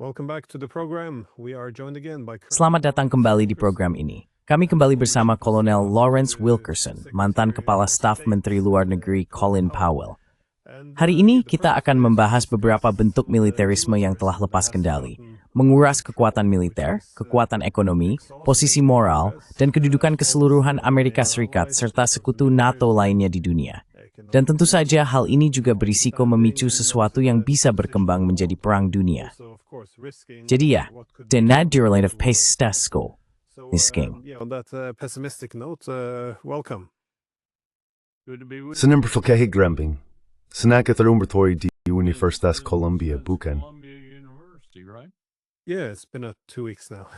Welcome back to the program. We are joined again by Selamat datang kembali di program ini. Kami kembali bersama Kolonel Lawrence Wilkerson, mantan Kepala Staf Menteri Luar Negeri Colin Powell. Hari ini kita akan membahas beberapa bentuk militerisme yang telah lepas kendali, menguras kekuatan militer, kekuatan ekonomi, posisi moral, dan kedudukan keseluruhan Amerika Serikat serta sekutu NATO lainnya di dunia. Dan tentu saja hal ini juga berisiko memicu sesuatu yang bisa berkembang menjadi perang dunia. Jadi ya, den nadurland of pace stasko. On that pessimistic note, welcome. Senin berfilkahi Gramping. Senaka terumbertori di Universitas Columbia, bukan? Yeah, it's been 2 weeks now.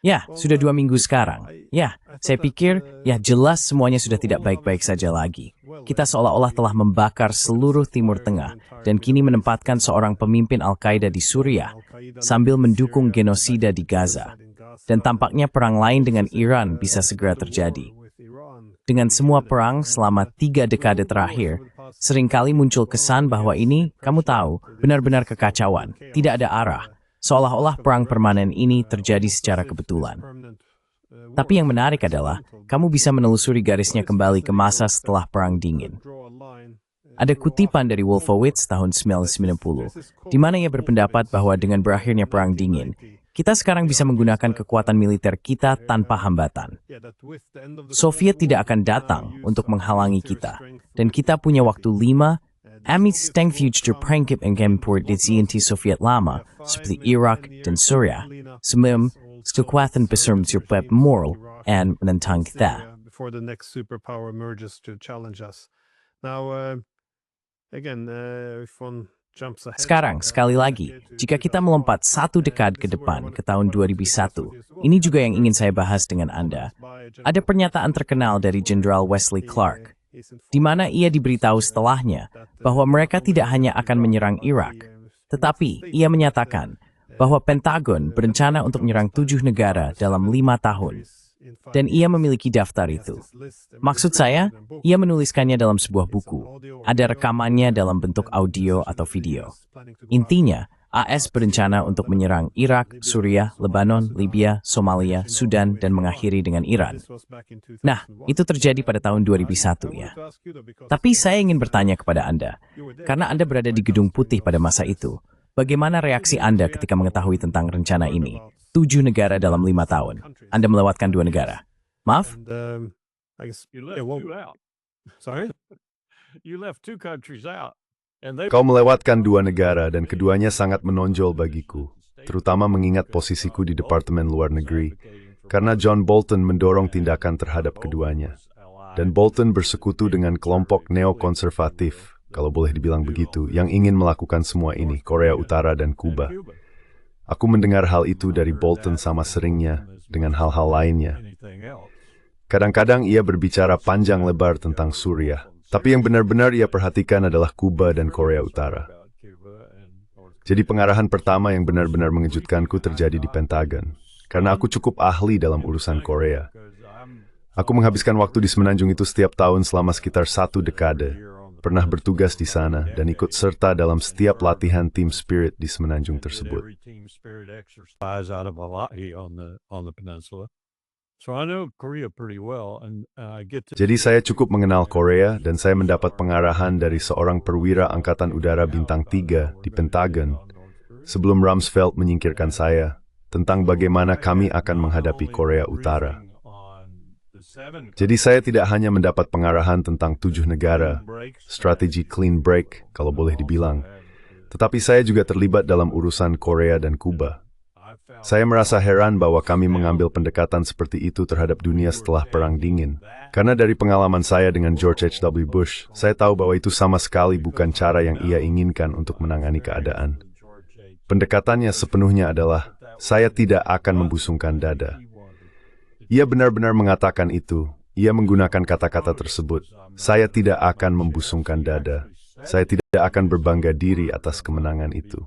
Ya, sudah 2 minggu sekarang. Ya, saya pikir, ya jelas semuanya sudah tidak baik-baik saja lagi. Kita seolah-olah telah membakar seluruh Timur Tengah dan kini menempatkan seorang pemimpin Al-Qaeda di Suriah sambil mendukung genosida di Gaza. Dan tampaknya perang lain dengan Iran bisa segera terjadi. Dengan semua perang selama 3 dekade terakhir, seringkali muncul kesan bahwa ini, kamu tahu, benar-benar kekacauan, tidak ada arah. Seolah-olah perang permanen ini terjadi secara kebetulan. Tapi yang menarik adalah, kamu bisa menelusuri garisnya kembali ke masa setelah Perang Dingin. Ada kutipan dari Wolfowitz tahun 1990, di mana ia berpendapat bahwa dengan berakhirnya Perang Dingin, kita sekarang bisa menggunakan kekuatan militer kita tanpa hambatan. Soviet tidak akan datang untuk menghalangi kita, dan kita punya waktu 5 Amit Stengfuture Prankip and Gemport di TNT Soviet lama, seperti Iraq dan Suriah, sebelum kekuatan besar mencapai moral and menentang kita. Before the next superpower emerges to challenge us. Now, again, if one jumps ahead. Sekarang, sekali lagi, jika kita melompat 1 dekade ke depan ke tahun 2001, ini juga yang ingin saya bahas dengan Anda. Ada pernyataan terkenal dari Jenderal Wesley Clark, di mana ia diberitahu setelahnya bahwa mereka tidak hanya akan menyerang Irak, tetapi ia menyatakan bahwa Pentagon berencana untuk menyerang 7 negara dalam 5 tahun. Dan ia memiliki daftar itu. Maksud saya, ia menuliskannya dalam sebuah buku. Ada rekamannya dalam bentuk audio atau video. Intinya, AS berencana untuk menyerang Irak, Suriah, Lebanon, Libya, Somalia, Sudan, dan mengakhiri dengan Iran. Nah, itu terjadi pada tahun 2001 ya. Tapi saya ingin bertanya kepada Anda, karena Anda berada di Gedung Putih pada masa itu, bagaimana reaksi Anda ketika mengetahui tentang rencana ini? 7 negara dalam 5 tahun. Anda melewatkan 2 negara. Maaf? I guess, You left two out. Sorry? You left 2 countries out. Kau melewatkan 2 negara dan keduanya sangat menonjol bagiku, terutama mengingat posisiku di Departemen Luar Negeri, karena John Bolton mendorong tindakan terhadap keduanya. Dan Bolton bersekutu dengan kelompok neokonservatif, kalau boleh dibilang begitu, yang ingin melakukan semua ini, Korea Utara dan Kuba. Aku mendengar hal itu dari Bolton sama seringnya dengan hal-hal lainnya. Kadang-kadang ia berbicara panjang lebar tentang Suriah, tapi yang benar-benar ia perhatikan adalah Kuba dan Korea Utara. Jadi pengarahan pertama yang benar-benar mengejutkanku terjadi di Pentagon, karena aku cukup ahli dalam urusan Korea. Aku menghabiskan waktu di Semenanjung itu setiap tahun selama sekitar 1 dekade, pernah bertugas di sana dan ikut serta dalam setiap latihan Team Spirit di Semenanjung tersebut. Jadi saya cukup mengenal Korea dan saya mendapat pengarahan dari seorang perwira Angkatan Udara Bintang 3 di Pentagon sebelum Rumsfeld menyingkirkan saya tentang bagaimana kami akan menghadapi Korea Utara. Jadi saya tidak hanya mendapat pengarahan tentang 7 negara, strategi clean break kalau boleh dibilang, tetapi saya juga terlibat dalam urusan Korea dan Kuba. Saya merasa heran bahwa kami mengambil pendekatan seperti itu terhadap dunia setelah Perang Dingin. Karena dari pengalaman saya dengan George H.W. Bush, saya tahu bahwa itu sama sekali bukan cara yang ia inginkan untuk menangani keadaan. Pendekatannya sepenuhnya adalah, saya tidak akan membusungkan dada. Ia benar-benar mengatakan itu. Ia menggunakan kata-kata tersebut. Saya tidak akan membusungkan dada. Saya tidak akan berbangga diri atas kemenangan itu.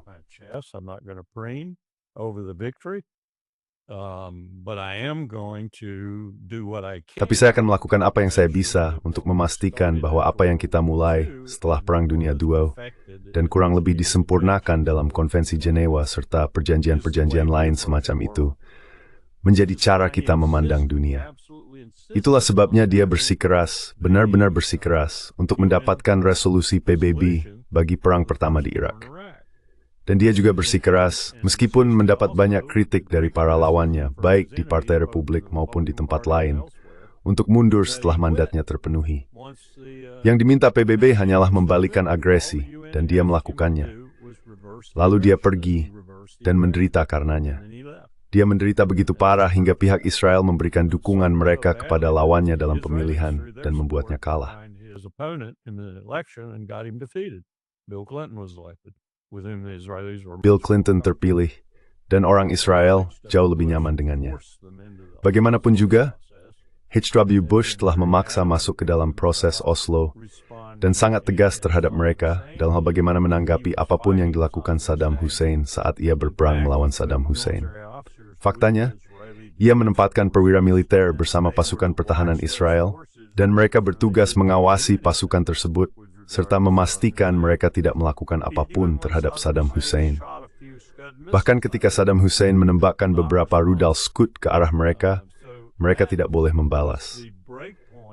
Over the victory. But I am going to do what I can. Tapi saya akan melakukan apa yang saya bisa untuk memastikan bahwa apa yang kita mulai setelah Perang Dunia II dan kurang lebih disempurnakan dalam Konvensi Jenewa serta perjanjian-perjanjian lain semacam itu menjadi cara kita memandang dunia. Itulah sebabnya dia bersikeras, benar-benar bersikeras untuk mendapatkan resolusi PBB bagi Perang Pertama di Irak. Dan dia juga bersikeras, meskipun mendapat banyak kritik dari para lawannya, baik di Partai Republik maupun di tempat lain, untuk mundur setelah mandatnya terpenuhi. Yang diminta PBB hanyalah membalikan agresi, dan dia melakukannya. Lalu dia pergi dan menderita karenanya. Dia menderita begitu parah hingga pihak Israel memberikan dukungan mereka kepada lawannya dalam pemilihan dan membuatnya kalah. Bill Clinton terpilih, dan orang Israel jauh lebih nyaman dengannya. Bagaimanapun juga, H.W. Bush telah memaksa masuk ke dalam proses Oslo dan sangat tegas terhadap mereka dalam hal bagaimana menanggapi apapun yang dilakukan Saddam Hussein saat ia berperang melawan Saddam Hussein. Faktanya, ia menempatkan perwira militer bersama pasukan pertahanan Israel dan mereka bertugas mengawasi pasukan tersebut serta memastikan mereka tidak melakukan apapun terhadap Saddam Hussein. Bahkan ketika Saddam Hussein menembakkan beberapa rudal Scud ke arah mereka, mereka tidak boleh membalas.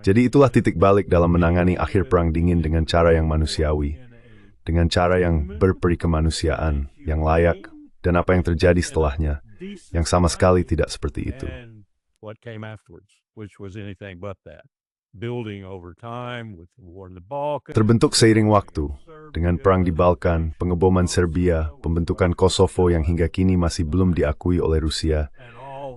Jadi itulah titik balik dalam menangani akhir Perang Dingin dengan cara yang manusiawi, dengan cara yang berperikemanusiaan, yang layak, dan apa yang terjadi setelahnya, yang sama sekali tidak seperti itu. Terbentuk seiring waktu, dengan perang di Balkan, pengeboman Serbia, pembentukan Kosovo yang hingga kini masih belum diakui oleh Rusia,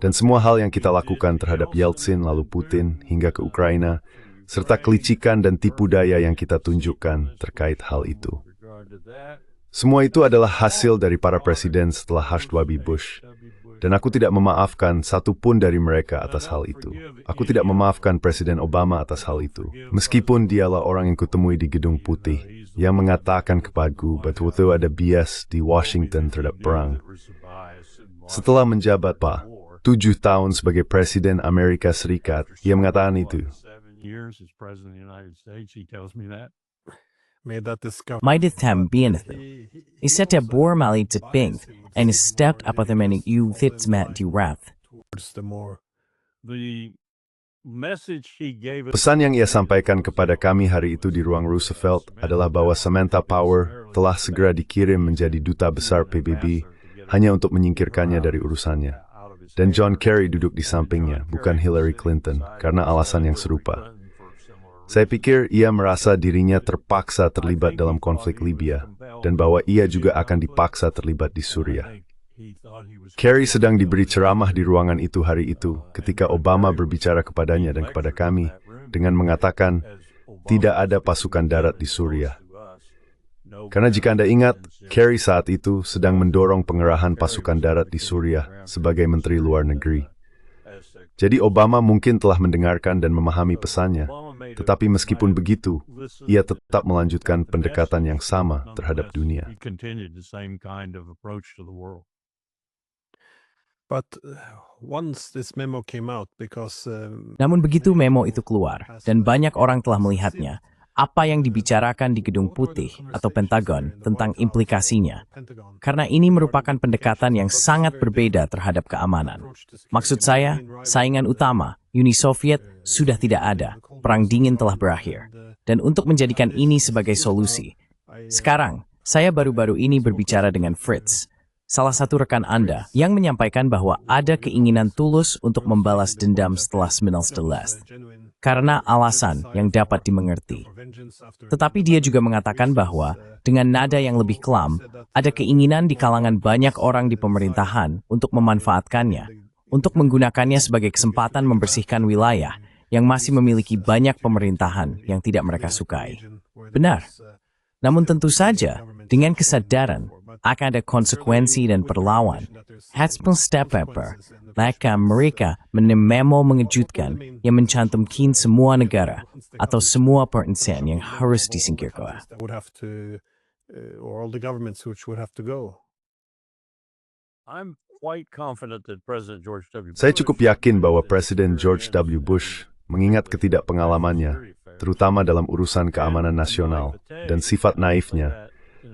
dan semua hal yang kita lakukan terhadap Yeltsin lalu Putin hingga ke Ukraina, serta kelicikan dan tipu daya yang kita tunjukkan terkait hal itu. Semua itu adalah hasil dari para presiden setelah H.W. Bush. Dan aku tidak memaafkan satupun dari mereka atas hal itu. Aku tidak memaafkan Presiden Obama atas hal itu. Meskipun dialah orang yang kutemui di Gedung Putih, yang mengatakan kepadaku bahwa ada bias di Washington terhadap perang. Setelah menjabat 7 tahun sebagai Presiden Amerika Serikat, ia mengatakan itu. My dethem beanethu. Isetta bor mali te ping, and is stepped up at the many you thits mat du wrath. Pesan yang ia sampaikan kepada kami hari itu di ruang Roosevelt adalah bahwa Samantha Power telah segera dikirim menjadi duta besar PBB hanya untuk menyingkirkannya dari urusannya. Dan John Kerry duduk di sampingnya, bukan Hillary Clinton, karena alasan yang serupa. Saya pikir ia merasa dirinya terpaksa terlibat dalam konflik Libya, dan bahwa ia juga akan dipaksa terlibat di Suriah. Kerry sedang diberi ceramah di ruangan itu hari itu, ketika Obama berbicara kepadanya dan kepada kami, dengan mengatakan, tidak ada pasukan darat di Suriah. Karena jika Anda ingat, Kerry saat itu sedang mendorong pengerahan pasukan darat di Suriah sebagai Menteri Luar Negeri. Jadi Obama mungkin telah mendengarkan dan memahami pesannya, tetapi meskipun begitu, ia tetap melanjutkan pendekatan yang sama terhadap dunia. Namun begitu memo itu keluar, dan banyak orang telah melihatnya, apa yang dibicarakan di Gedung Putih atau Pentagon tentang implikasinya. Karena ini merupakan pendekatan yang sangat berbeda terhadap keamanan. Maksud saya, saingan utama, Uni Soviet, sudah tidak ada. Perang dingin telah berakhir. Dan untuk menjadikan ini sebagai solusi, sekarang, saya baru-baru ini berbicara dengan Fritz, salah satu rekan Anda, yang menyampaikan bahwa ada keinginan tulus untuk membalas dendam setelah 1911. Karena alasan yang dapat dimengerti. Tetapi dia juga mengatakan bahwa, dengan nada yang lebih kelam, ada keinginan di kalangan banyak orang di pemerintahan untuk memanfaatkannya, untuk menggunakannya sebagai kesempatan membersihkan wilayah yang masih memiliki banyak pemerintahan yang tidak mereka sukai. Benar. Namun tentu saja, dengan kesadaran akan ada konsekuensi dan perlawan, Hatspel Stepper, maka mereka memo mengejutkan yang mencantumkan semua negara atau semua perintah yang harus disingkirkan. quite confident that President George W. Saya cukup yakin bahwa Presiden George W. Bush mengingat ketidakpengalamannya, terutama dalam urusan keamanan nasional, dan sifat naifnya.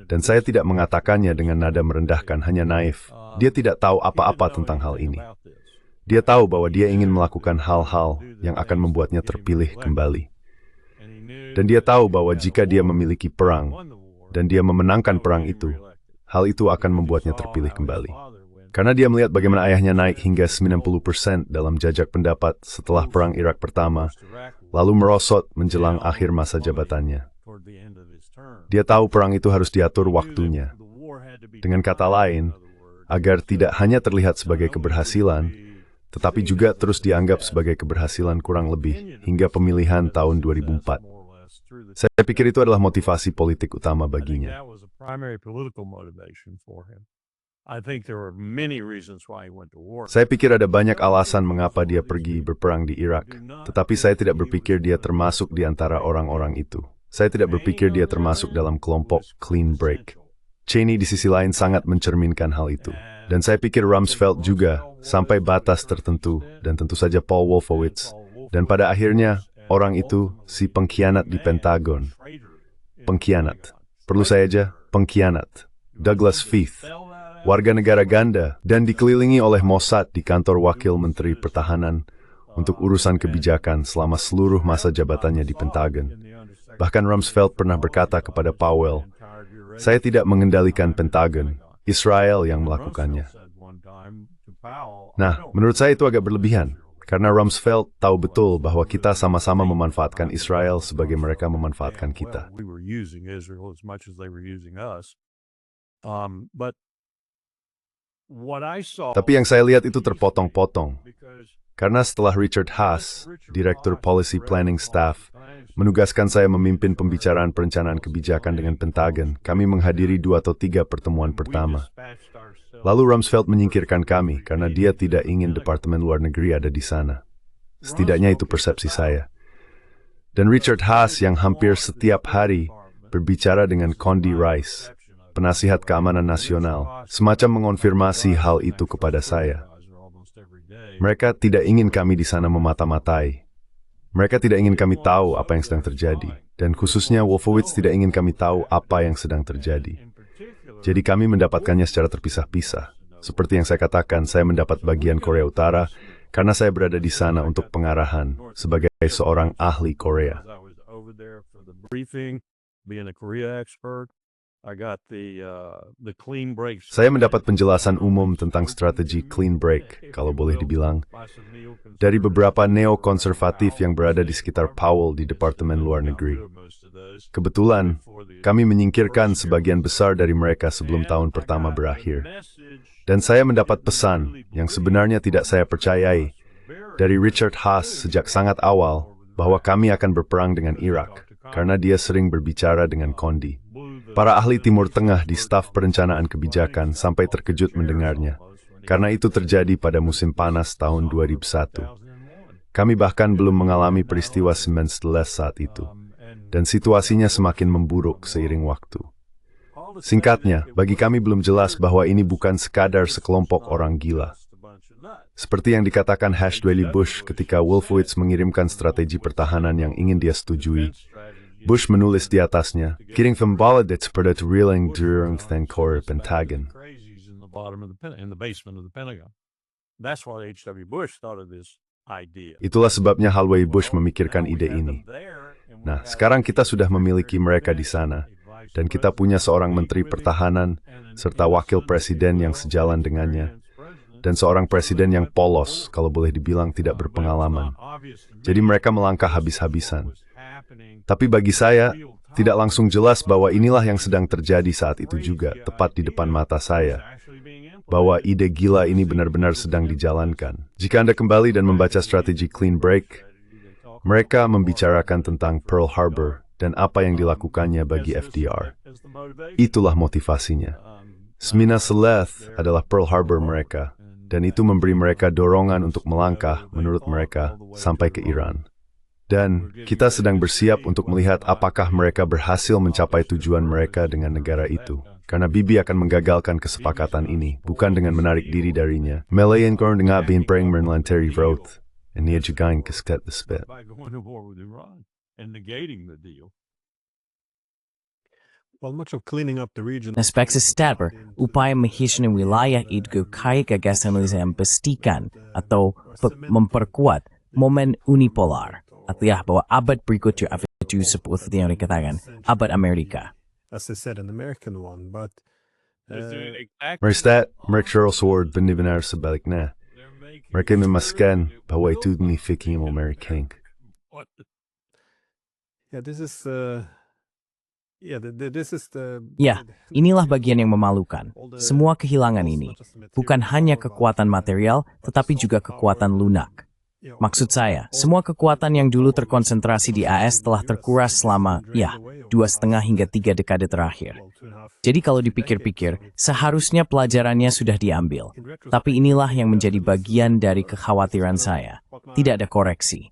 Dan saya tidak mengatakannya dengan nada merendahkan, hanya naif. Dia tidak tahu apa-apa tentang hal ini. Dia tahu bahwa dia ingin melakukan hal-hal yang akan membuatnya terpilih kembali. Dan dia tahu bahwa jika dia memiliki perang, dan dia memenangkan perang itu, hal itu akan membuatnya terpilih kembali. Karena dia melihat bagaimana ayahnya naik hingga 90% dalam jajak pendapat setelah Perang Irak pertama, lalu merosot menjelang akhir masa jabatannya. Dia tahu perang itu harus diatur waktunya. Dengan kata lain, agar tidak hanya terlihat sebagai keberhasilan, tetapi juga terus dianggap sebagai keberhasilan kurang lebih hingga pemilihan tahun 2004. Saya pikir itu adalah motivasi politik utama baginya. Saya pikir ada banyak alasan mengapa dia pergi berperang di Irak, tetapi saya tidak berpikir dia termasuk di antara orang-orang itu. Saya tidak berpikir dia termasuk dalam kelompok clean break. Cheney di sisi lain sangat mencerminkan hal itu. Dan saya pikir Rumsfeld juga, sampai batas tertentu, dan tentu saja Paul Wolfowitz. Dan pada akhirnya, orang itu si pengkhianat di Pentagon. Pengkhianat. Perlu saya aja, pengkhianat. Douglas Feith. Warga negara ganda, dan dikelilingi oleh Mossad di kantor Wakil Menteri Pertahanan untuk urusan kebijakan selama seluruh masa jabatannya di Pentagon. Bahkan Rumsfeld pernah berkata kepada Powell, "Saya tidak mengendalikan Pentagon, Israel yang melakukannya." Nah, menurut saya itu agak berlebihan, karena Rumsfeld tahu betul bahwa kita sama-sama memanfaatkan Israel sebagai mereka memanfaatkan kita. Tapi yang saya lihat itu terpotong-potong. Karena setelah Richard Haas, Direktur Policy Planning Staff, menugaskan saya memimpin pembicaraan perencanaan kebijakan dengan Pentagon, kami menghadiri 2 atau 3 pertemuan pertama. Lalu Rumsfeld menyingkirkan kami karena dia tidak ingin Departemen Luar Negeri ada di sana. Setidaknya itu persepsi saya. Dan Richard Haas yang hampir setiap hari berbicara dengan Condi Rice, penasihat keamanan nasional, semacam mengonfirmasi hal itu kepada saya. Mereka tidak ingin kami di sana memata-matai. Mereka tidak ingin kami tahu apa yang sedang terjadi. Dan khususnya Wolfowitz tidak ingin kami tahu apa yang sedang terjadi. Jadi kami mendapatkannya secara terpisah-pisah. Seperti yang saya katakan, saya mendapat bagian Korea Utara karena saya berada di sana untuk pengarahan sebagai seorang ahli Korea. Saya mendapat penjelasan umum tentang strategi clean break, kalau boleh dibilang, dari beberapa neokonservatif yang berada di sekitar Powell di Departemen Luar Negeri. Kebetulan, kami menyingkirkan sebagian besar dari mereka sebelum tahun pertama berakhir. Dan saya mendapat pesan yang sebenarnya tidak saya percayai dari Richard Haas sejak sangat awal bahwa kami akan berperang dengan Irak, karena dia sering berbicara dengan Condi. Para ahli Timur Tengah di staf perencanaan kebijakan sampai terkejut mendengarnya, karena itu terjadi pada musim panas tahun 2001. Kami bahkan belum mengalami peristiwa 9/11 saat itu, dan situasinya semakin memburuk seiring waktu. Singkatnya, bagi kami belum jelas bahwa ini bukan sekadar sekelompok orang gila. Seperti yang dikatakan H. W. Bush ketika Wolfowitz mengirimkan strategi pertahanan yang ingin dia setujui, Bush menulis di atasnya, "Kidding from Baladits product reeling during Thankor Pentagon." Itulah sebabnya Hal W. Bush memikirkan ide ini. Nah, sekarang kita sudah memiliki mereka di sana, dan kita punya seorang menteri pertahanan, serta wakil presiden yang sejalan dengannya, dan seorang presiden yang polos, kalau boleh dibilang tidak berpengalaman. Jadi mereka melangkah habis-habisan. Tapi bagi saya, tidak langsung jelas bahwa inilah yang sedang terjadi saat itu juga, tepat di depan mata saya. Bahwa ide gila ini benar-benar sedang dijalankan. Jika Anda kembali dan membaca strategi Clean Break, mereka membicarakan tentang Pearl Harbor dan apa yang dilakukannya bagi FDR. Itulah motivasinya. Smina Seleth adalah Pearl Harbor mereka, dan itu memberi mereka dorongan untuk melangkah, menurut mereka, sampai ke Iran. Dan kita sedang bersiap untuk melihat apakah mereka berhasil mencapai tujuan mereka dengan negara itu. karena Bibi akan menggagalkan kesepakatan ini, bukan dengan menarik diri darinya. Melayan korn dengan bin perang melantari vroth, and nia juga yang kesket the spit. By going to war with Iran and negating the deal. Well, much of cleaning up the region. Aspek sestaber, upaya menghitung wilayah itu kaya gagasan yang pastikan atau memperkuat momen unipolar. Artinya bahwa abad berikutnya itu seperti yang dikatakan abad Amerika. As I said, an American one, but Mereka Charles Sword benar-benar sebaliknya. Mereka memaskan bahwa itu menifikim Amerika. yeah, this is this is the Ya, inilah bagian yang memalukan. Semua kehilangan ini bukan hanya kekuatan material, tetapi juga kekuatan lunak. Maksud saya, semua kekuatan yang dulu terkonsentrasi di AS telah terkuras selama, 2,5 hingga 3 dekade terakhir. Jadi kalau dipikir-pikir, seharusnya pelajarannya sudah diambil. Tapi inilah yang menjadi bagian dari kekhawatiran saya. Tidak ada koreksi.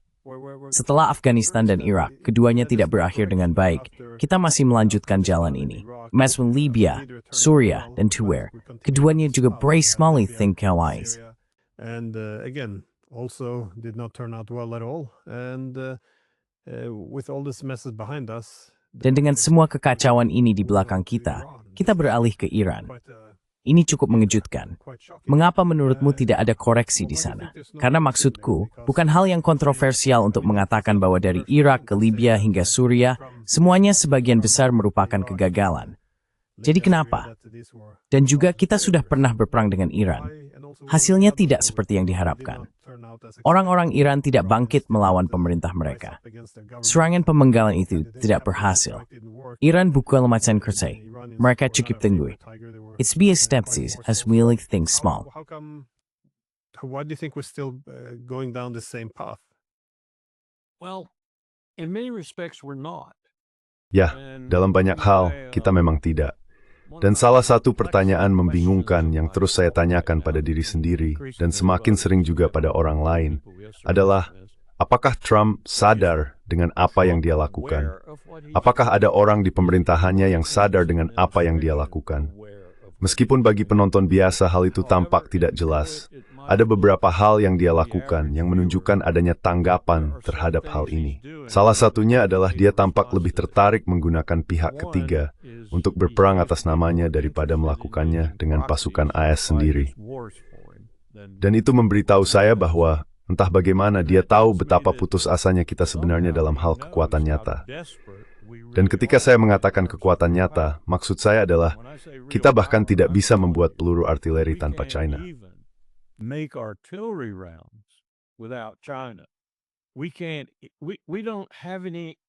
Setelah Afghanistan dan Irak, keduanya tidak berakhir dengan baik. Kita masih melanjutkan jalan ini. Meskipun Libya, Suriah, dan Tuwer, keduanya juga small think wise. And again, also did not turn out well at all. And with all this messes behind us. Dan dengan semua kekacauan ini di belakang kita beralih ke Iran. Ini cukup mengejutkan. Mengapa menurutmu tidak ada koreksi di sana? Karena maksudku, bukan hal yang kontroversial untuk mengatakan bahwa dari Irak ke Libya hingga Suriah, semuanya sebagian besar merupakan kegagalan. Jadi kenapa? Dan juga kita sudah pernah berperang dengan Iran. Hasilnya tidak seperti yang diharapkan. Orang-orang Iran tidak bangkit melawan pemerintah mereka. Serangan pemenggalan itu tidak berhasil. Iran bukan macam kerja. Mereka cukup tunggu. It's be a skepsis as we really think small. Why do you think we're still going down the same path? Well, in many respects we're not. Ya, dalam banyak hal, kita memang tidak. Dan salah satu pertanyaan membingungkan yang terus saya tanyakan pada diri sendiri, dan semakin sering juga pada orang lain, adalah apakah Trump sadar dengan apa yang dia lakukan? Apakah ada orang di pemerintahannya yang sadar dengan apa yang dia lakukan? Meskipun bagi penonton biasa hal itu tampak tidak jelas, ada beberapa hal yang dia lakukan yang menunjukkan adanya tanggapan terhadap hal ini. Salah satunya adalah dia tampak lebih tertarik menggunakan pihak ketiga untuk berperang atas namanya daripada melakukannya dengan pasukan AS sendiri. Dan itu memberitahu saya bahwa entah bagaimana dia tahu betapa putus asanya kita sebenarnya dalam hal kekuatan nyata. Dan ketika saya mengatakan kekuatan nyata, maksud saya adalah kita bahkan tidak bisa membuat peluru artileri tanpa China.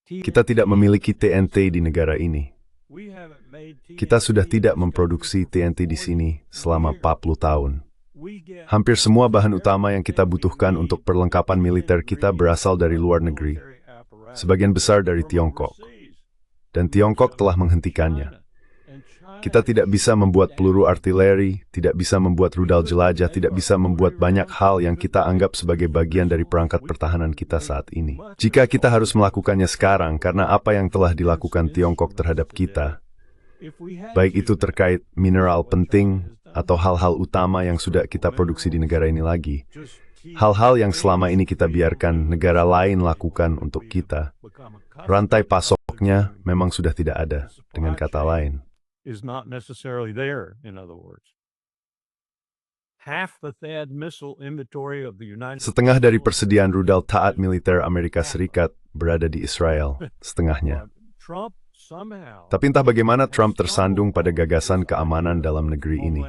Kita tidak memiliki TNT di negara ini. Kita sudah tidak memproduksi TNT di sini selama 40 tahun. Hampir semua bahan utama yang kita butuhkan untuk perlengkapan militer kita berasal dari luar negeri, sebagian besar dari Tiongkok. Dan Tiongkok telah menghentikannya. Kita tidak bisa membuat peluru artileri, tidak bisa membuat rudal jelajah, tidak bisa membuat banyak hal yang kita anggap sebagai bagian dari perangkat pertahanan kita saat ini. Jika kita harus melakukannya sekarang karena apa yang telah dilakukan Tiongkok terhadap kita, baik itu terkait mineral penting atau hal-hal utama yang sudah kita produksi di negara ini lagi, hal-hal yang selama ini kita biarkan negara lain lakukan untuk kita, rantai pasoknya memang sudah tidak ada, dengan kata lain. Is not necessarily there, in other words. Half the THAAD missile inventory of the United States. Setengah dari persediaan rudal THAAD militer Amerika Serikat berada di Israel, setengahnya. Tapi entah bagaimana Trump tersandung pada gagasan keamanan dalam negeri ini.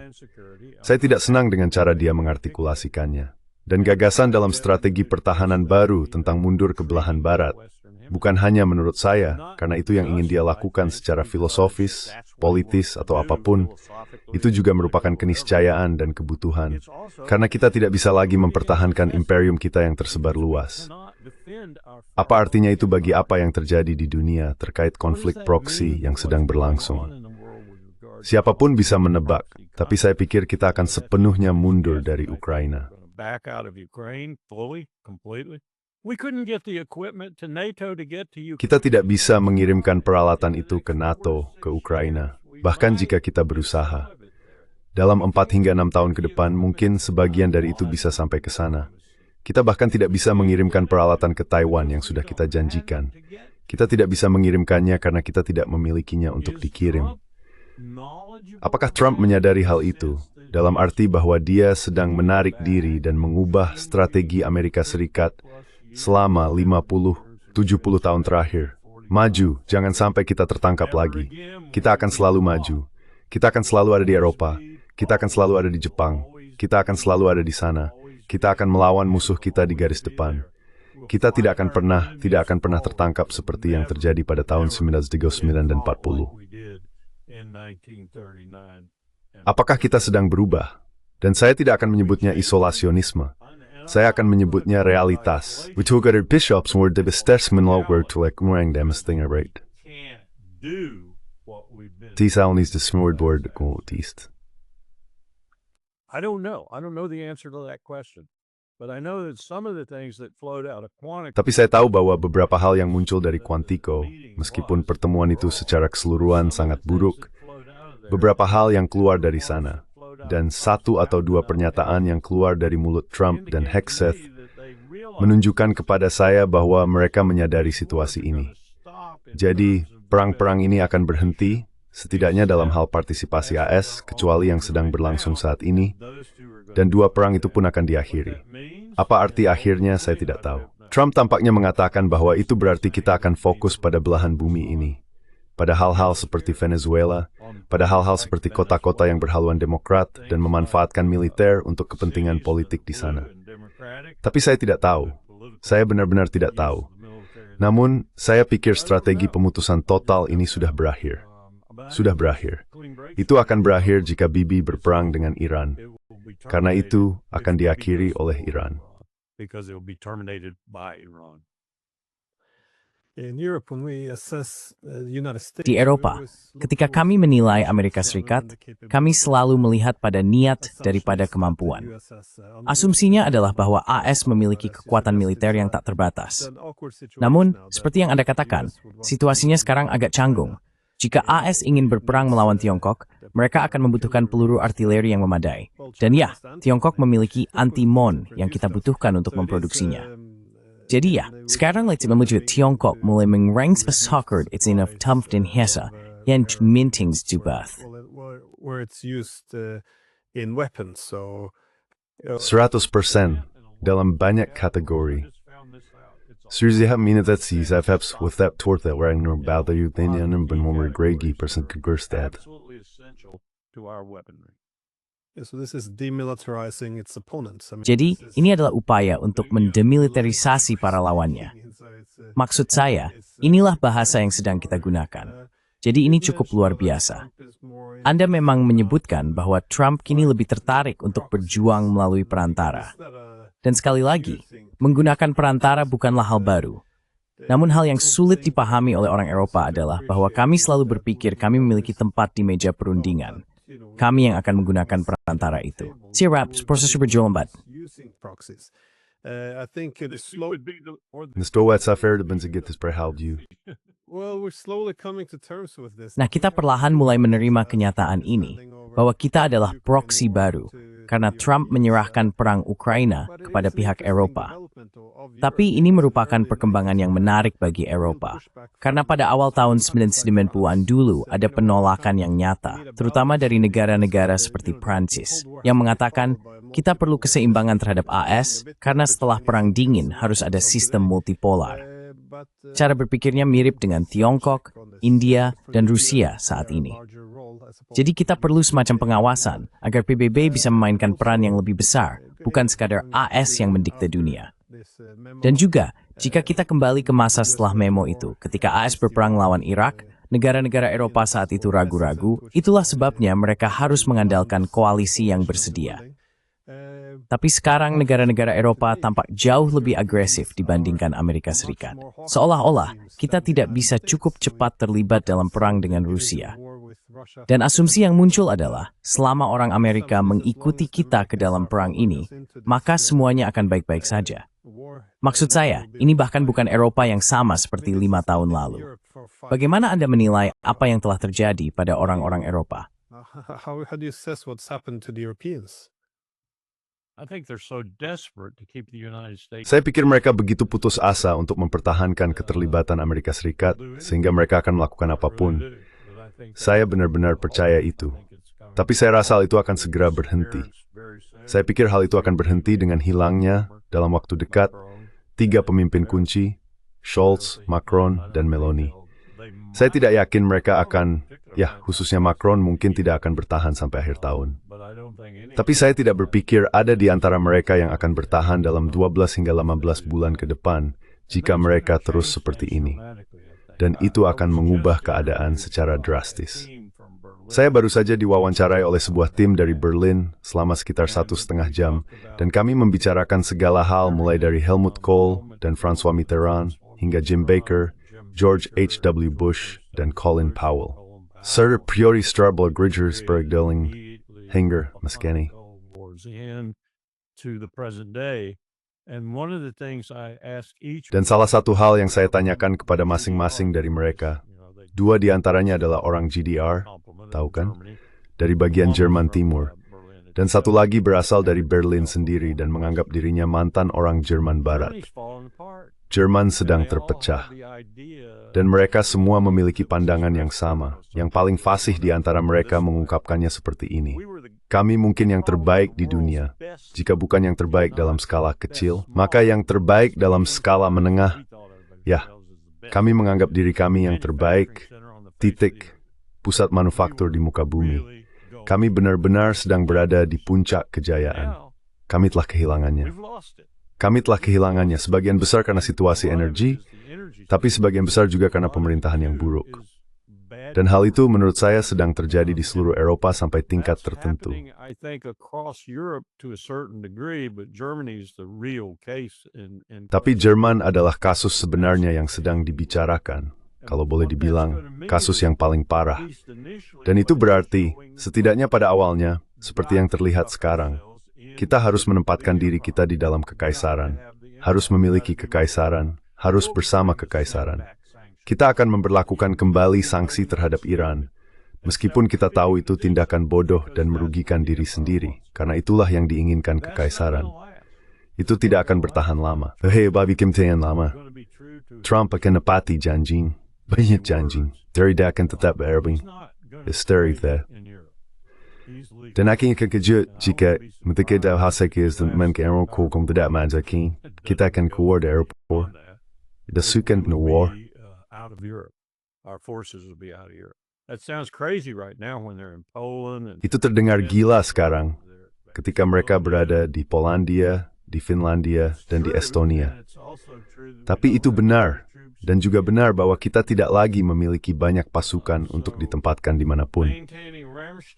Saya tidak senang dengan cara dia mengartikulasikannya. Dan gagasan dalam strategi pertahanan baru tentang mundur ke belahan barat. Bukan hanya menurut saya, karena itu yang ingin dia lakukan secara filosofis, politis, atau apapun, itu juga merupakan keniscayaan dan kebutuhan. Karena kita tidak bisa lagi mempertahankan imperium kita yang tersebar luas. Apa artinya itu bagi apa yang terjadi di dunia terkait konflik proksi yang sedang berlangsung? Siapapun bisa menebak, tapi saya pikir kita akan sepenuhnya mundur dari Ukraina. Kita tidak bisa mengirimkan peralatan itu ke NATO, ke Ukraina. bahkan jika kita berusaha. Dalam 4 hingga 6 tahun ke depan, mungkin sebagian dari itu bisa sampai ke sana. Kita bahkan tidak bisa mengirimkan peralatan ke Taiwan yang sudah kita janjikan. Kita tidak bisa mengirimkannya karena kita tidak memilikinya untuk dikirim. Apakah Trump menyadari hal itu? Dalam arti bahwa dia sedang menarik diri dan mengubah strategi Amerika Serikat selama 50-70 tahun terakhir. Maju, jangan sampai kita tertangkap lagi. Kita akan selalu maju. Kita akan selalu ada di Eropa. Kita akan selalu ada di Jepang. Kita akan selalu ada di sana. Kita akan melawan musuh kita di garis depan. Kita tidak akan pernah tertangkap seperti yang terjadi pada tahun 1939 dan 40. Apakah kita sedang berubah? Dan saya tidak akan menyebutnya isolasionisme. Saya akan menyebutnya realitas. We took our bishops were the best menlower to like orang demesting right. Tisal needs to smoothboard the gold east. I don't know. I don't know the answer to that question. But I know that some of the things that flowed out of Quantico. Tapi saya tahu bahwa beberapa hal yang muncul dari Quantico, meskipun pertemuan itu secara keseluruhan sangat buruk, beberapa hal yang keluar dari sana, dan 1 atau 2 pernyataan yang keluar dari mulut Trump dan Hegseth menunjukkan kepada saya bahwa mereka menyadari situasi ini. Jadi, perang-perang ini akan berhenti, setidaknya dalam hal partisipasi AS, kecuali yang sedang berlangsung saat ini, dan 2 perang itu pun akan diakhiri. Apa arti akhirnya, saya tidak tahu. Trump tampaknya mengatakan bahwa itu berarti kita akan fokus pada belahan bumi ini, pada hal-hal seperti Venezuela, pada hal-hal seperti kota-kota yang berhaluan demokrat, dan memanfaatkan militer untuk kepentingan politik di sana. Tapi saya tidak tahu. Saya benar-benar tidak tahu. Namun, saya pikir strategi pemutusan total ini sudah berakhir. Sudah berakhir. Itu akan berakhir jika Bibi berperang dengan Iran. Karena itu akan diakhiri oleh Iran. Di Eropa, ketika kami menilai Amerika Serikat, kami selalu melihat pada niat daripada kemampuan. Asumsinya adalah bahwa AS memiliki kekuatan militer yang tak terbatas. Namun, seperti yang Anda katakan, situasinya sekarang agak canggung. Jika AS ingin berperang melawan Tiongkok, mereka akan membutuhkan peluru artileri yang memadai. Dan ya, Tiongkok memiliki anti-mon yang kita butuhkan untuk memproduksinya. Jadi ya, sekarang menuju Tiongkok mulai mengerangs pesakard it's enough tumped in hesa yang mintings to birth. 100% dalam banyak kategori. Surzia minatasi zafeps with that torta wearing no bother you then and ben more gregi person kegurstad. Jadi, ini adalah upaya untuk mendemilitarisasi para lawannya. Maksud saya, inilah bahasa yang sedang kita gunakan. Jadi ini cukup luar biasa. Anda memang menyebutkan bahwa Trump kini lebih tertarik untuk berjuang melalui perantara. Dan sekali lagi, menggunakan perantara bukanlah hal baru. Namun hal yang sulit dipahami oleh orang Eropa adalah bahwa kami selalu berpikir kami memiliki tempat di meja perundingan. Kami yang akan menggunakan perantara itu. Siap, proses berjuang lambat. Nah, kita perlahan mulai menerima kenyataan ini, bahwa kita adalah proksi baru, karena Trump menyerahkan perang Ukraina kepada pihak Eropa. Tapi ini merupakan perkembangan yang menarik bagi Eropa, karena pada awal tahun 1990-an dulu ada penolakan yang nyata, terutama dari negara-negara seperti Prancis, yang mengatakan kita perlu keseimbangan terhadap AS, karena setelah Perang Dingin harus ada sistem multipolar. Cara berpikirnya mirip dengan Tiongkok, India, dan Rusia saat ini. Jadi kita perlu semacam pengawasan agar PBB bisa memainkan peran yang lebih besar, bukan sekadar AS yang mendikte dunia. Dan juga, jika kita kembali ke masa setelah memo itu, ketika AS berperang lawan Irak, negara-negara Eropa saat itu ragu-ragu, itulah sebabnya mereka harus mengandalkan koalisi yang bersedia. Tapi sekarang negara-negara Eropa tampak jauh lebih agresif dibandingkan Amerika Serikat. Seolah-olah kita tidak bisa cukup cepat terlibat dalam perang dengan Rusia. Dan asumsi yang muncul adalah, selama orang Amerika mengikuti kita ke dalam perang ini, maka semuanya akan baik-baik saja. Maksud saya, ini bahkan bukan Eropa yang sama seperti 5 tahun lalu. Bagaimana Anda menilai apa yang telah terjadi pada orang-orang Eropa? How do you assess what's happened to the Europeans? I think they're so desperate to keep the United States. Saya pikir mereka begitu putus asa untuk mempertahankan keterlibatan Amerika Serikat, sehingga mereka akan melakukan apapun. Saya benar-benar percaya itu. Tapi saya rasa hal itu akan segera berhenti. Saya pikir hal itu akan berhenti dengan hilangnya, dalam waktu dekat, 3 pemimpin kunci, Scholz, Macron, dan Meloni. Saya tidak yakin mereka akan, khususnya Macron mungkin tidak akan bertahan sampai akhir tahun. Tapi saya tidak berpikir ada di antara mereka yang akan bertahan dalam 12 hingga 18 bulan ke depan jika mereka terus seperti ini. Dan itu akan mengubah keadaan secara drastis. Saya baru saja diwawancarai oleh sebuah tim dari Berlin selama sekitar 1,5 jam, dan kami membicarakan segala hal mulai dari Helmut Kohl dan François Mitterrand hingga Jim Baker, George H.W. Bush, dan Colin Powell. Sir Priori Starbuck Ridgers Bergdeling, Hinger, Maskeni. Dan salah satu hal yang saya tanyakan kepada masing-masing dari mereka, 2 di antaranya adalah orang GDR, tahu kan? Dari bagian Jerman Timur. Dan 1 lagi berasal dari Berlin sendiri dan menganggap dirinya mantan orang Jerman Barat. Jerman sedang terpecah. Dan mereka semua memiliki pandangan yang sama. Yang paling fasih di antara mereka mengungkapkannya seperti ini. Kami mungkin yang terbaik di dunia. Jika bukan yang terbaik dalam skala kecil, maka yang terbaik dalam skala menengah. Kami menganggap diri kami yang terbaik, pusat manufaktur di muka bumi. Kami benar-benar sedang berada di puncak kejayaan. Kami telah kehilangannya. Sebagian besar karena situasi energi, tapi sebagian besar juga karena pemerintahan yang buruk. Dan hal itu menurut saya sedang terjadi di seluruh Eropa sampai tingkat tertentu. Tapi Jerman adalah kasus sebenarnya yang sedang dibicarakan, kalau boleh dibilang, kasus yang paling parah. Dan itu berarti, setidaknya pada awalnya, seperti yang terlihat sekarang, kita harus menempatkan diri kita di dalam kekaisaran, harus memiliki kekaisaran, harus bersama kekaisaran. Kita akan memberlakukan kembali sanksi terhadap Iran, meskipun kita tahu itu tindakan bodoh dan merugikan diri sendiri, karena itulah yang diinginkan kekaisaran. Itu tidak akan bertahan lama. Babi kemtian lama. Trump akan nepati janji, banyak janji, tidak akan tetap berbing. Histeri there. Dan akhirnya kekejut jika ketika dah hasil kesemen ke Eropa kung tidak manjakin, kita akan keluar dari Eropa. Dasukan war. Itu terdengar gila sekarang, ketika mereka berada di Polandia, di Finlandia, dan di Estonia. Tapi itu benar, dan juga benar bahwa kita tidak lagi memiliki banyak pasukan untuk ditempatkan dimanapun.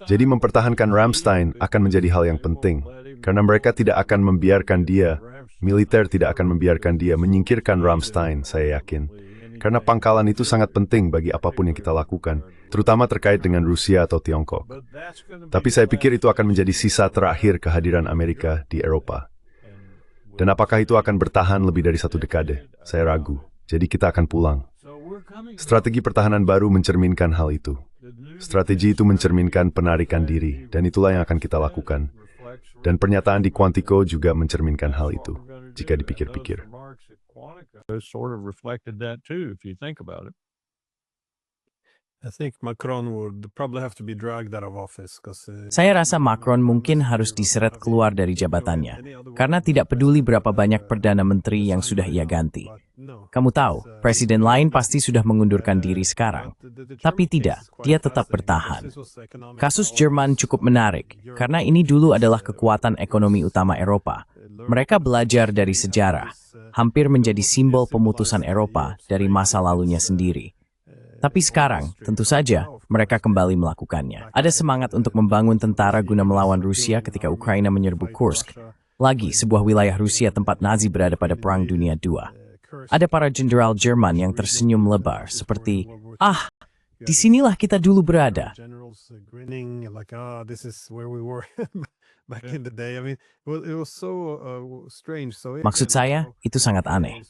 Jadi mempertahankan Ramstein akan menjadi hal yang penting, karena mereka tidak akan membiarkan dia, militer tidak akan membiarkan dia menyingkirkan Ramstein, saya yakin. Karena pangkalan itu sangat penting bagi apapun yang kita lakukan, terutama terkait dengan Rusia atau Tiongkok. Tapi saya pikir itu akan menjadi sisa terakhir kehadiran Amerika di Eropa. Dan apakah itu akan bertahan lebih dari 1 dekade? Saya ragu. Jadi kita akan pulang. Strategi pertahanan baru mencerminkan hal itu. Strategi itu mencerminkan penarikan diri, dan itulah yang akan kita lakukan. Dan pernyataan di Quantico juga mencerminkan hal itu, jika dipikir-pikir. Saya rasa Macron mungkin harus diseret keluar dari jabatannya, karena tidak peduli berapa banyak Perdana Menteri yang sudah ia ganti. Kamu tahu, presiden lain pasti sudah mengundurkan diri sekarang. Tapi tidak, dia tetap bertahan. Kasus Jerman cukup menarik, karena ini dulu adalah kekuatan ekonomi utama Eropa. Mereka belajar dari sejarah, hampir menjadi simbol pemutusan Eropa dari masa lalunya sendiri. Tapi sekarang, tentu saja, mereka kembali melakukannya. Ada semangat untuk membangun tentara guna melawan Rusia ketika Ukraina menyerbu Kursk. Lagi, sebuah wilayah Rusia tempat Nazi berada pada Perang Dunia II. Ada para jenderal Jerman yang tersenyum lebar, seperti, disinilah kita dulu berada. back in the day. I mean, it was so strange. So Maksud saya, itu sangat aneh.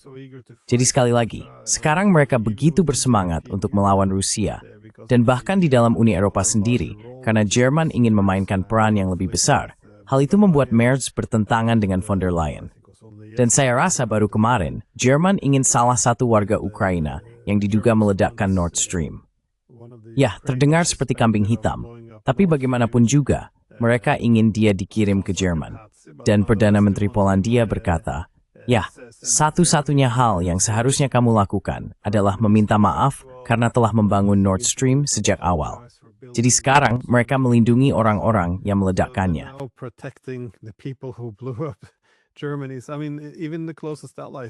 Jadi sekali lagi, sekarang mereka begitu bersemangat untuk melawan Rusia, dan bahkan di dalam Uni Eropa sendiri, karena Jerman ingin memainkan peran yang lebih besar. Hal itu membuat Merz bertentangan dengan von der Leyen. Dan saya rasa baru kemarin, Jerman ingin salah satu warga Ukraina yang diduga meledakkan Nord Stream. Ya, terdengar seperti kambing hitam, tapi bagaimanapun juga, mereka ingin dia dikirim ke Jerman. Dan Perdana Menteri Polandia berkata, ya, satu-satunya hal yang seharusnya kamu lakukan adalah meminta maaf karena telah membangun Nord Stream sejak awal. Jadi sekarang mereka melindungi orang-orang yang meledakkannya.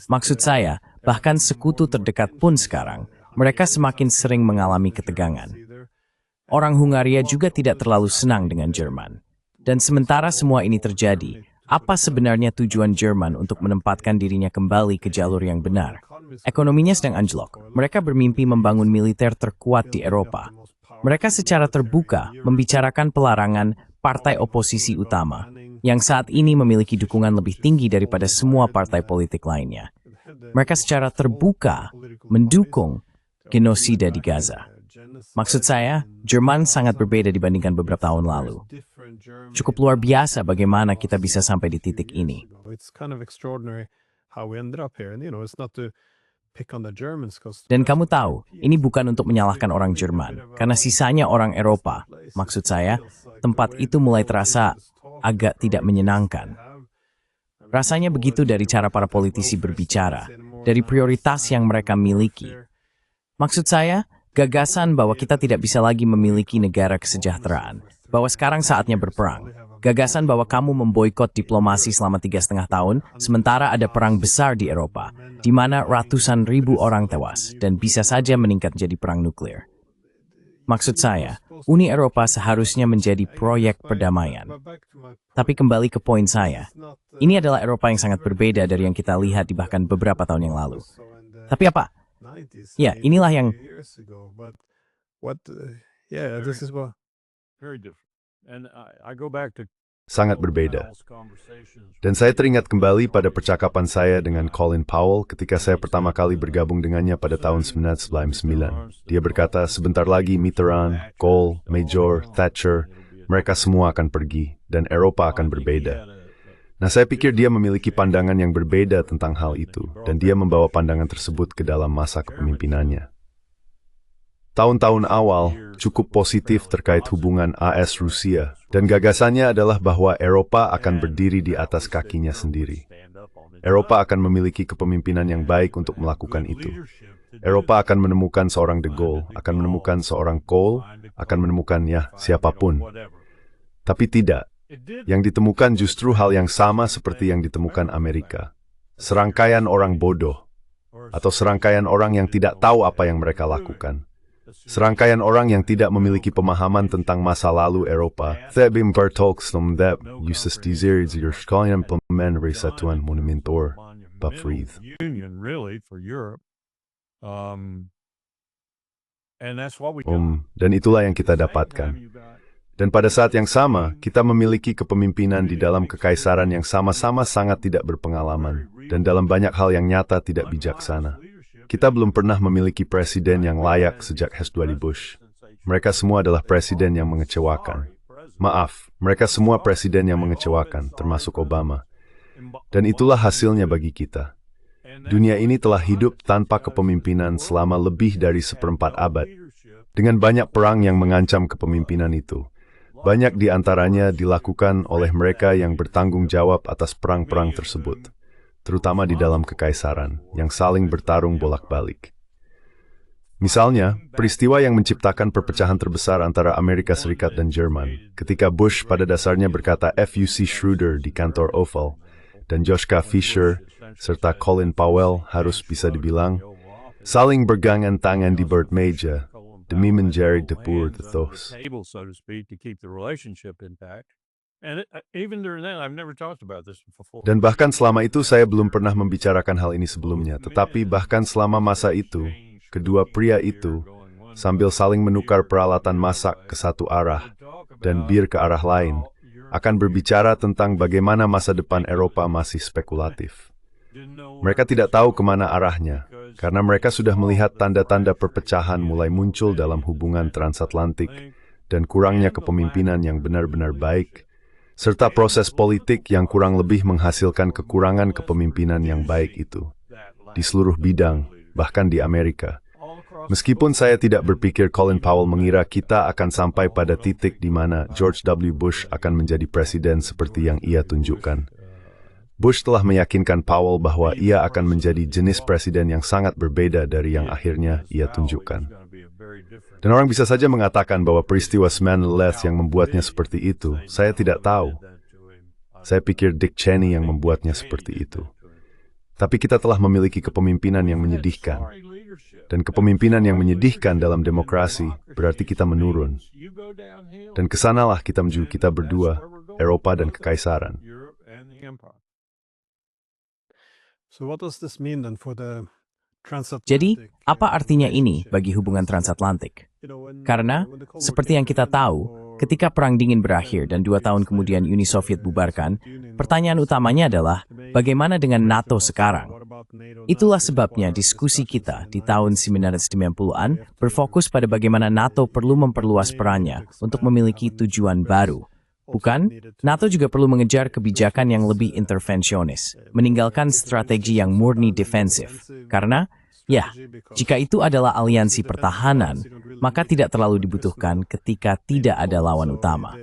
Maksud saya, bahkan sekutu terdekat pun sekarang, mereka semakin sering mengalami ketegangan. Orang Hungaria juga tidak terlalu senang dengan Jerman. Dan sementara semua ini terjadi, apa sebenarnya tujuan Jerman untuk menempatkan dirinya kembali ke jalur yang benar? Ekonominya sedang anjlok. Mereka bermimpi membangun militer terkuat di Eropa. Mereka secara terbuka membicarakan pelarangan partai oposisi utama, yang saat ini memiliki dukungan lebih tinggi daripada semua partai politik lainnya. Mereka secara terbuka mendukung genosida di Gaza. Maksud saya, Jerman sangat berbeda dibandingkan beberapa tahun lalu. Cukup luar biasa bagaimana kita bisa sampai di titik ini. Dan kamu tahu, ini bukan untuk menyalahkan orang Jerman, karena sisanya orang Eropa. Maksud saya, tempat itu mulai terasa agak tidak menyenangkan. Rasanya begitu dari cara para politisi berbicara, dari prioritas yang mereka miliki. Maksud saya, gagasan bahwa kita tidak bisa lagi memiliki negara kesejahteraan, bahwa sekarang saatnya berperang. Gagasan bahwa kamu memboikot diplomasi selama 3,5 tahun, sementara ada perang besar di Eropa, di mana ratusan ribu orang tewas, dan bisa saja meningkat jadi perang nuklir. Maksud saya, Uni Eropa seharusnya menjadi proyek perdamaian. Tapi kembali ke poin saya, ini adalah Eropa yang sangat berbeda dari yang kita lihat di bahkan beberapa tahun yang lalu. Tapi apa? Ya, inilah yang... Sangat berbeda. Dan saya teringat kembali pada percakapan saya dengan Colin Powell ketika saya pertama kali bergabung dengannya pada tahun 1999. Dia berkata, sebentar lagi Mitterrand, Kohl, Major, Thatcher, mereka semua akan pergi, dan Eropa akan berbeda. Nah, saya pikir dia memiliki pandangan yang berbeda tentang hal itu, dan dia membawa pandangan tersebut ke dalam masa kepemimpinannya. Tahun-tahun awal cukup positif terkait hubungan AS-Rusia, dan gagasannya adalah bahwa Eropa akan berdiri di atas kakinya sendiri. Eropa akan memiliki kepemimpinan yang baik untuk melakukan itu. Eropa akan menemukan seorang De Gaulle, akan menemukan seorang Kohl, akan menemukan siapapun. Tapi tidak. Yang ditemukan justru hal yang sama seperti yang ditemukan Amerika. Serangkaian orang bodoh, atau serangkaian orang yang tidak tahu apa yang mereka lakukan. Serangkaian orang yang tidak memiliki pemahaman tentang masa lalu Eropa. Thebim vertolkstom that uses desires your skalian implement resatuan monumentor bafried. Dan itulah yang kita dapatkan. Dan pada saat yang sama, kita memiliki kepemimpinan di dalam kekaisaran yang sama-sama sangat tidak berpengalaman, dan dalam banyak hal yang nyata tidak bijaksana. Kita belum pernah memiliki presiden yang layak sejak H.W. Bush. Mereka semua adalah presiden yang mengecewakan. Maaf, mereka semua presiden yang mengecewakan, termasuk Obama. Dan itulah hasilnya bagi kita. Dunia ini telah hidup tanpa kepemimpinan selama lebih dari 1/4 abad. Dengan banyak perang yang mengancam kepemimpinan itu. Banyak di antaranya dilakukan oleh mereka yang bertanggung jawab atas perang-perang tersebut. Terutama di dalam kekaisaran, yang saling bertarung bolak-balik. Misalnya, peristiwa yang menciptakan perpecahan terbesar antara Amerika Serikat dan Jerman, ketika Bush pada dasarnya berkata F.U.C. Schroeder di kantor Oval, dan Joschka Fischer, serta Colin Powell harus bisa dibilang, saling bergangan tangan di Bert meja, demi menjadi depur tetos. Dan bahkan selama itu saya belum pernah membicarakan hal ini sebelumnya, tetapi bahkan selama masa itu, kedua pria itu, sambil saling menukar peralatan masak ke satu arah, dan bir ke arah lain, akan berbicara tentang bagaimana masa depan Eropa masih spekulatif. Mereka tidak tahu kemana arahnya, karena mereka sudah melihat tanda-tanda perpecahan mulai muncul dalam hubungan transatlantik dan kurangnya kepemimpinan yang benar-benar baik, serta proses politik yang kurang lebih menghasilkan kekurangan kepemimpinan yang baik itu di seluruh bidang, bahkan di Amerika. Meskipun saya tidak berpikir Colin Powell mengira kita akan sampai pada titik di mana George W. Bush akan menjadi presiden seperti yang ia tunjukkan. Bush telah meyakinkan Powell bahwa ia akan menjadi jenis presiden yang sangat berbeda dari yang akhirnya ia tunjukkan. Dan orang bisa saja mengatakan bahwa peristiwa 9/11 yang membuatnya seperti itu. Saya tidak tahu. Saya pikir Dick Cheney yang membuatnya seperti itu. Tapi kita telah memiliki kepemimpinan yang menyedihkan. Dan kepemimpinan yang menyedihkan dalam demokrasi berarti kita menurun. Dan kesanalah kita menuju kita berdua, Eropa dan Kekaisaran. Jadi, apa artinya ini bagi hubungan transatlantik? Karena, seperti yang kita tahu, ketika Perang Dingin berakhir dan 2 tahun kemudian Uni Soviet bubarkan, pertanyaan utamanya adalah, bagaimana dengan NATO sekarang? Itulah sebabnya diskusi kita di tahun 1990-an berfokus pada bagaimana NATO perlu memperluas perannya untuk memiliki tujuan baru. Bukan, NATO juga perlu mengejar kebijakan yang lebih intervensionis, meninggalkan strategi yang murni defensif. Karena, ya, jika itu adalah aliansi pertahanan, maka tidak terlalu dibutuhkan ketika tidak ada lawan utama.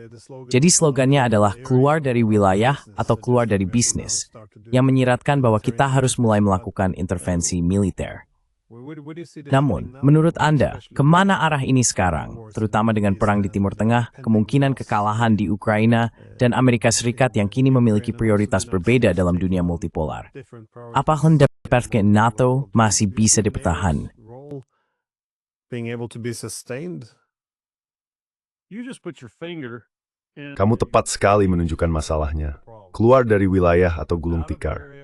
Jadi slogannya adalah keluar dari wilayah atau keluar dari bisnis, yang menyiratkan bahwa kita harus mulai melakukan intervensi militer. Namun, menurut Anda, kemana arah ini sekarang, terutama dengan perang di Timur Tengah, kemungkinan kekalahan di Ukraina, dan Amerika Serikat yang kini memiliki prioritas berbeda dalam dunia multipolar? Apa hendak NATO masih bisa dipertahankan? Kamu tepat sekali menunjukkan masalahnya. Keluar dari wilayah atau gulung tikar.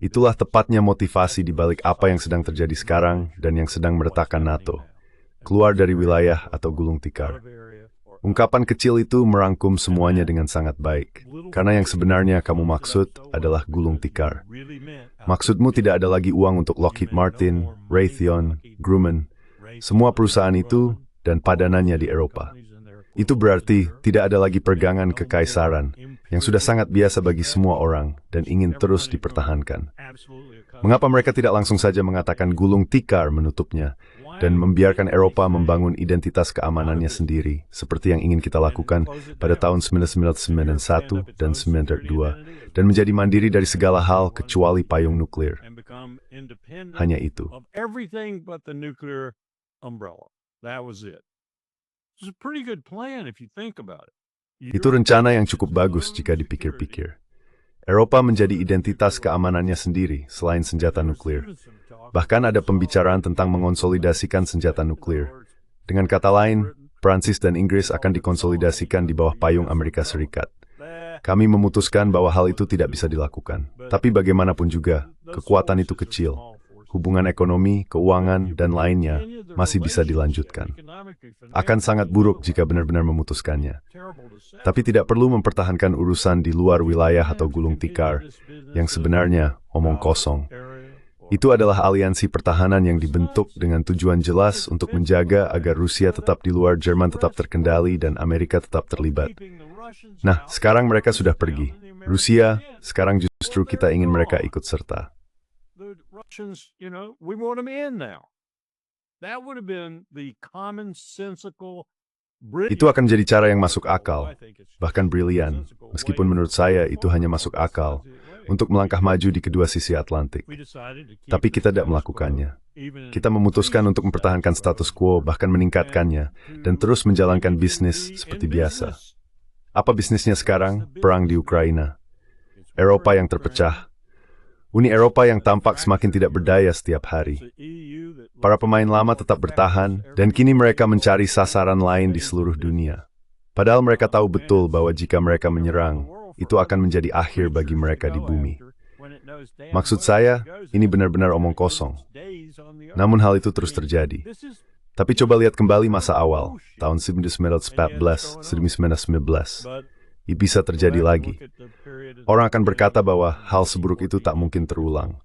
Itulah tepatnya motivasi di balik apa yang sedang terjadi sekarang dan yang sedang meretakkan NATO. Keluar dari wilayah atau gulung tikar. Ungkapan kecil itu merangkum semuanya dengan sangat baik. Karena yang sebenarnya kamu maksud adalah gulung tikar. Maksudmu tidak ada lagi uang untuk Lockheed Martin, Raytheon, Grumman, semua perusahaan itu dan padanannya di Eropa. Itu berarti tidak ada lagi pergangan kekaisaran yang sudah sangat biasa bagi semua orang dan ingin terus dipertahankan. Mengapa mereka tidak langsung saja mengatakan gulung tikar menutupnya dan membiarkan Eropa membangun identitas keamanannya sendiri seperti yang ingin kita lakukan pada tahun 1991 dan 1992 dan menjadi mandiri dari segala hal kecuali payung nuklir. Hanya itu. Itu rencana yang cukup bagus jika dipikir-pikir. Eropa menjadi identitas keamanannya sendiri selain senjata nuklir. Bahkan ada pembicaraan tentang mengonsolidasikan senjata nuklir. Dengan kata lain, Prancis dan Inggris akan dikonsolidasikan di bawah payung Amerika Serikat. Kami memutuskan bahwa hal itu tidak bisa dilakukan. Tapi bagaimanapun juga, kekuatan itu kecil. Hubungan ekonomi, keuangan, dan lainnya masih bisa dilanjutkan. Akan sangat buruk jika benar-benar memutuskannya. Tapi tidak perlu mempertahankan urusan di luar wilayah atau gulung tikar, yang sebenarnya omong kosong. Itu adalah aliansi pertahanan yang dibentuk dengan tujuan jelas untuk menjaga agar Rusia tetap di luar, Jerman tetap terkendali, dan Amerika tetap terlibat. Nah, sekarang mereka sudah pergi. Rusia, sekarang justru kita ingin mereka ikut serta. Itu akan menjadi cara yang masuk akal, bahkan brilian, meskipun menurut saya itu hanya masuk akal, untuk melangkah maju di kedua sisi Atlantik. Tapi kita tidak melakukannya. Kita memutuskan untuk mempertahankan status quo, bahkan meningkatkannya, dan terus menjalankan bisnis seperti biasa. Apa bisnisnya sekarang? Perang di Ukraina. Eropa yang terpecah. Uni Eropa yang tampak semakin tidak berdaya setiap hari. Para pemain lama tetap bertahan, dan kini mereka mencari sasaran lain di seluruh dunia. Padahal mereka tahu betul bahwa jika mereka menyerang, itu akan menjadi akhir bagi mereka di bumi. Maksud saya, ini benar-benar omong kosong. Namun hal itu terus terjadi. Tapi coba lihat kembali masa awal, tahun 1914, 1919. bisa terjadi lagi. Orang akan berkata bahwa hal seburuk itu tak mungkin terulang.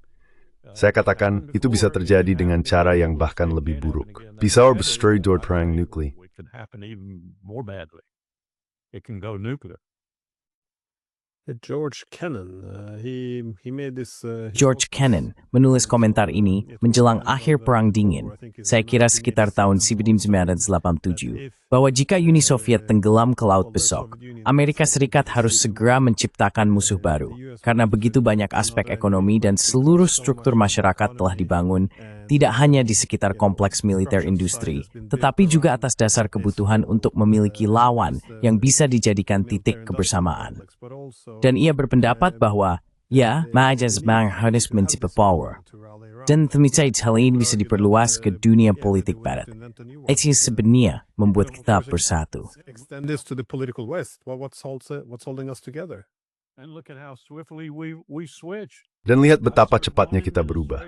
Saya katakan, itu bisa terjadi dengan cara yang bahkan lebih buruk. Bisa bersturi door perang nuklir. George Kennan, he made this. George Kennan menulis komentar ini menjelang akhir Perang Dingin, saya kira sekitar tahun 1987, bahwa jika Uni Soviet tenggelam ke Laut Besok, Amerika Serikat harus segera menciptakan musuh baru, karena begitu banyak aspek ekonomi dan seluruh struktur masyarakat telah dibangun, tidak hanya di sekitar kompleks militer industri, tetapi juga atas dasar kebutuhan untuk memiliki lawan yang bisa dijadikan titik kebersamaan. Dan ia berpendapat bahwa, ya, Majazbang harus mencipta power. Dan tentu hal ini bisa diperluas ke dunia politik barat. Itu sebenarnya membuat kita bersatu. Extend this to the political West. What's holding us together? Dan lihat betapa cepatnya kita berubah.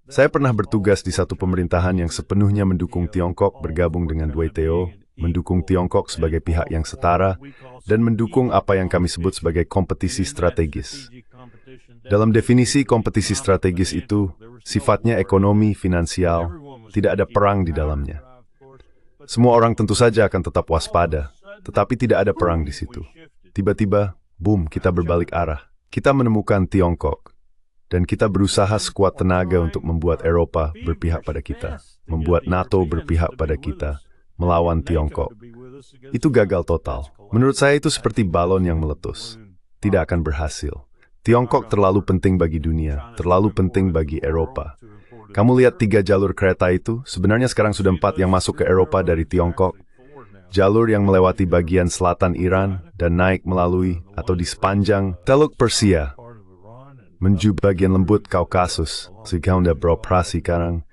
Saya pernah bertugas di satu pemerintahan yang sepenuhnya mendukung Tiongkok bergabung dengan WTO, mendukung Tiongkok sebagai pihak yang setara, dan mendukung apa yang kami sebut sebagai kompetisi strategis. Dalam definisi kompetisi strategis itu, sifatnya ekonomi, finansial, tidak ada perang di dalamnya. Semua orang tentu saja akan tetap waspada, tetapi tidak ada perang di situ. Tiba-tiba, boom, kita berbalik arah. Kita menemukan Tiongkok. Dan kita berusaha sekuat tenaga untuk membuat Eropa berpihak pada kita, membuat NATO berpihak pada kita, melawan Tiongkok. Itu gagal total. Menurut saya itu seperti balon yang meletus. Tidak akan berhasil. Tiongkok terlalu penting bagi dunia, terlalu penting bagi Eropa. Kamu lihat 3 jalur kereta itu, sebenarnya sekarang sudah 4 yang masuk ke Eropa dari Tiongkok. Jalur yang melewati bagian selatan Iran dan naik melalui atau di sepanjang Teluk Persia, menuju bagian lembut Kaukasus, sehingga Anda beroperasi sekarang,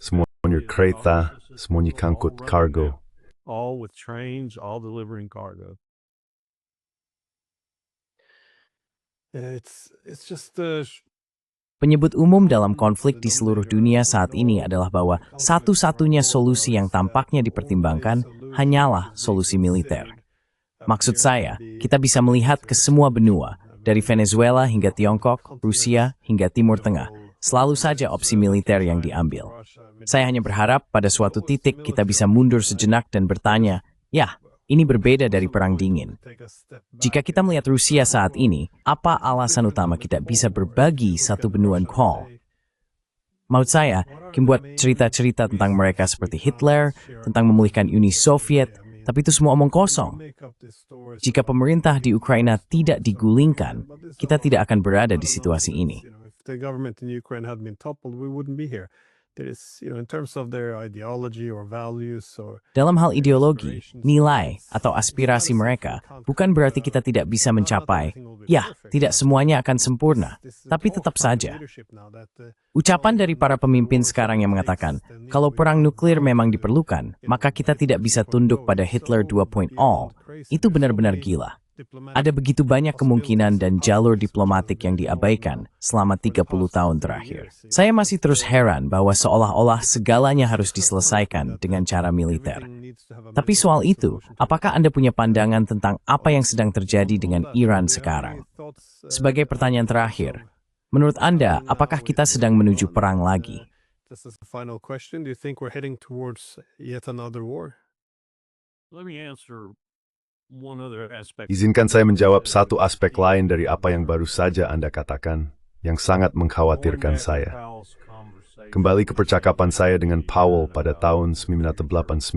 semuanya kereta, semuanya angkut kargo. All with trains, all delivering cargo. It's just Penyebut umum dalam konflik di seluruh dunia saat ini adalah bahwa satu-satunya solusi yang tampaknya dipertimbangkan hanyalah solusi militer. Maksud saya, kita bisa melihat ke semua benua, dari Venezuela hingga Tiongkok, Rusia hingga Timur Tengah, selalu saja opsi militer yang diambil. Saya hanya berharap pada suatu titik kita bisa mundur sejenak dan bertanya, ya, ini berbeda dari Perang Dingin. Jika kita melihat Rusia saat ini, apa alasan utama kita bisa berbagi satu benua call? Maksud saya, membuat cerita-cerita tentang mereka seperti Hitler, tentang memulihkan Uni Soviet, tapi itu semua omong kosong. Jika pemerintah di Ukraina tidak digulingkan, kita tidak akan berada di situasi ini. Dalam hal ideologi, nilai, atau aspirasi mereka, bukan berarti kita tidak bisa mencapai, ya, tidak semuanya akan sempurna, tapi tetap saja. Ucapan dari para pemimpin sekarang yang mengatakan, kalau perang nuklir memang diperlukan, maka kita tidak bisa tunduk pada Hitler 2.0, itu benar-benar gila. Ada begitu banyak kemungkinan dan jalur diplomatik yang diabaikan selama 30 tahun terakhir. Saya masih terus heran bahwa seolah-olah segalanya harus diselesaikan dengan cara militer. Tapi soal itu, apakah Anda punya pandangan tentang apa yang sedang terjadi dengan Iran sekarang? Sebagai pertanyaan terakhir, menurut Anda, apakah kita sedang menuju perang lagi? Izinkan saya menjawab satu aspek lain dari apa yang baru saja Anda katakan, yang sangat mengkhawatirkan saya. Kembali ke percakapan saya dengan Powell pada tahun 1989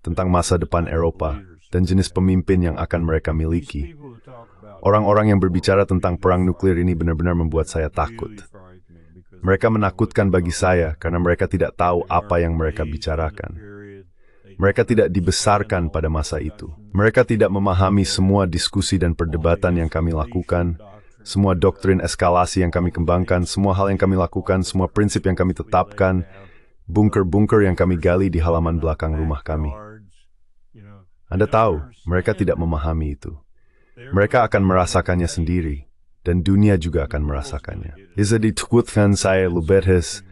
tentang masa depan Eropa dan jenis pemimpin yang akan mereka miliki. Orang-orang yang berbicara tentang perang nuklir ini benar-benar membuat saya takut. Mereka menakutkan bagi saya karena mereka tidak tahu apa yang mereka bicarakan. Mereka tidak dibesarkan pada masa itu. Mereka tidak memahami semua diskusi dan perdebatan yang kami lakukan, semua doktrin eskalasi yang kami kembangkan, semua hal yang kami lakukan, semua prinsip yang kami tetapkan, bunker-bunker yang kami gali di halaman belakang rumah kami. Anda tahu, mereka tidak memahami itu. Mereka akan merasakannya sendiri, dan dunia juga akan merasakannya. Bisa ditakutkan saya lubetes,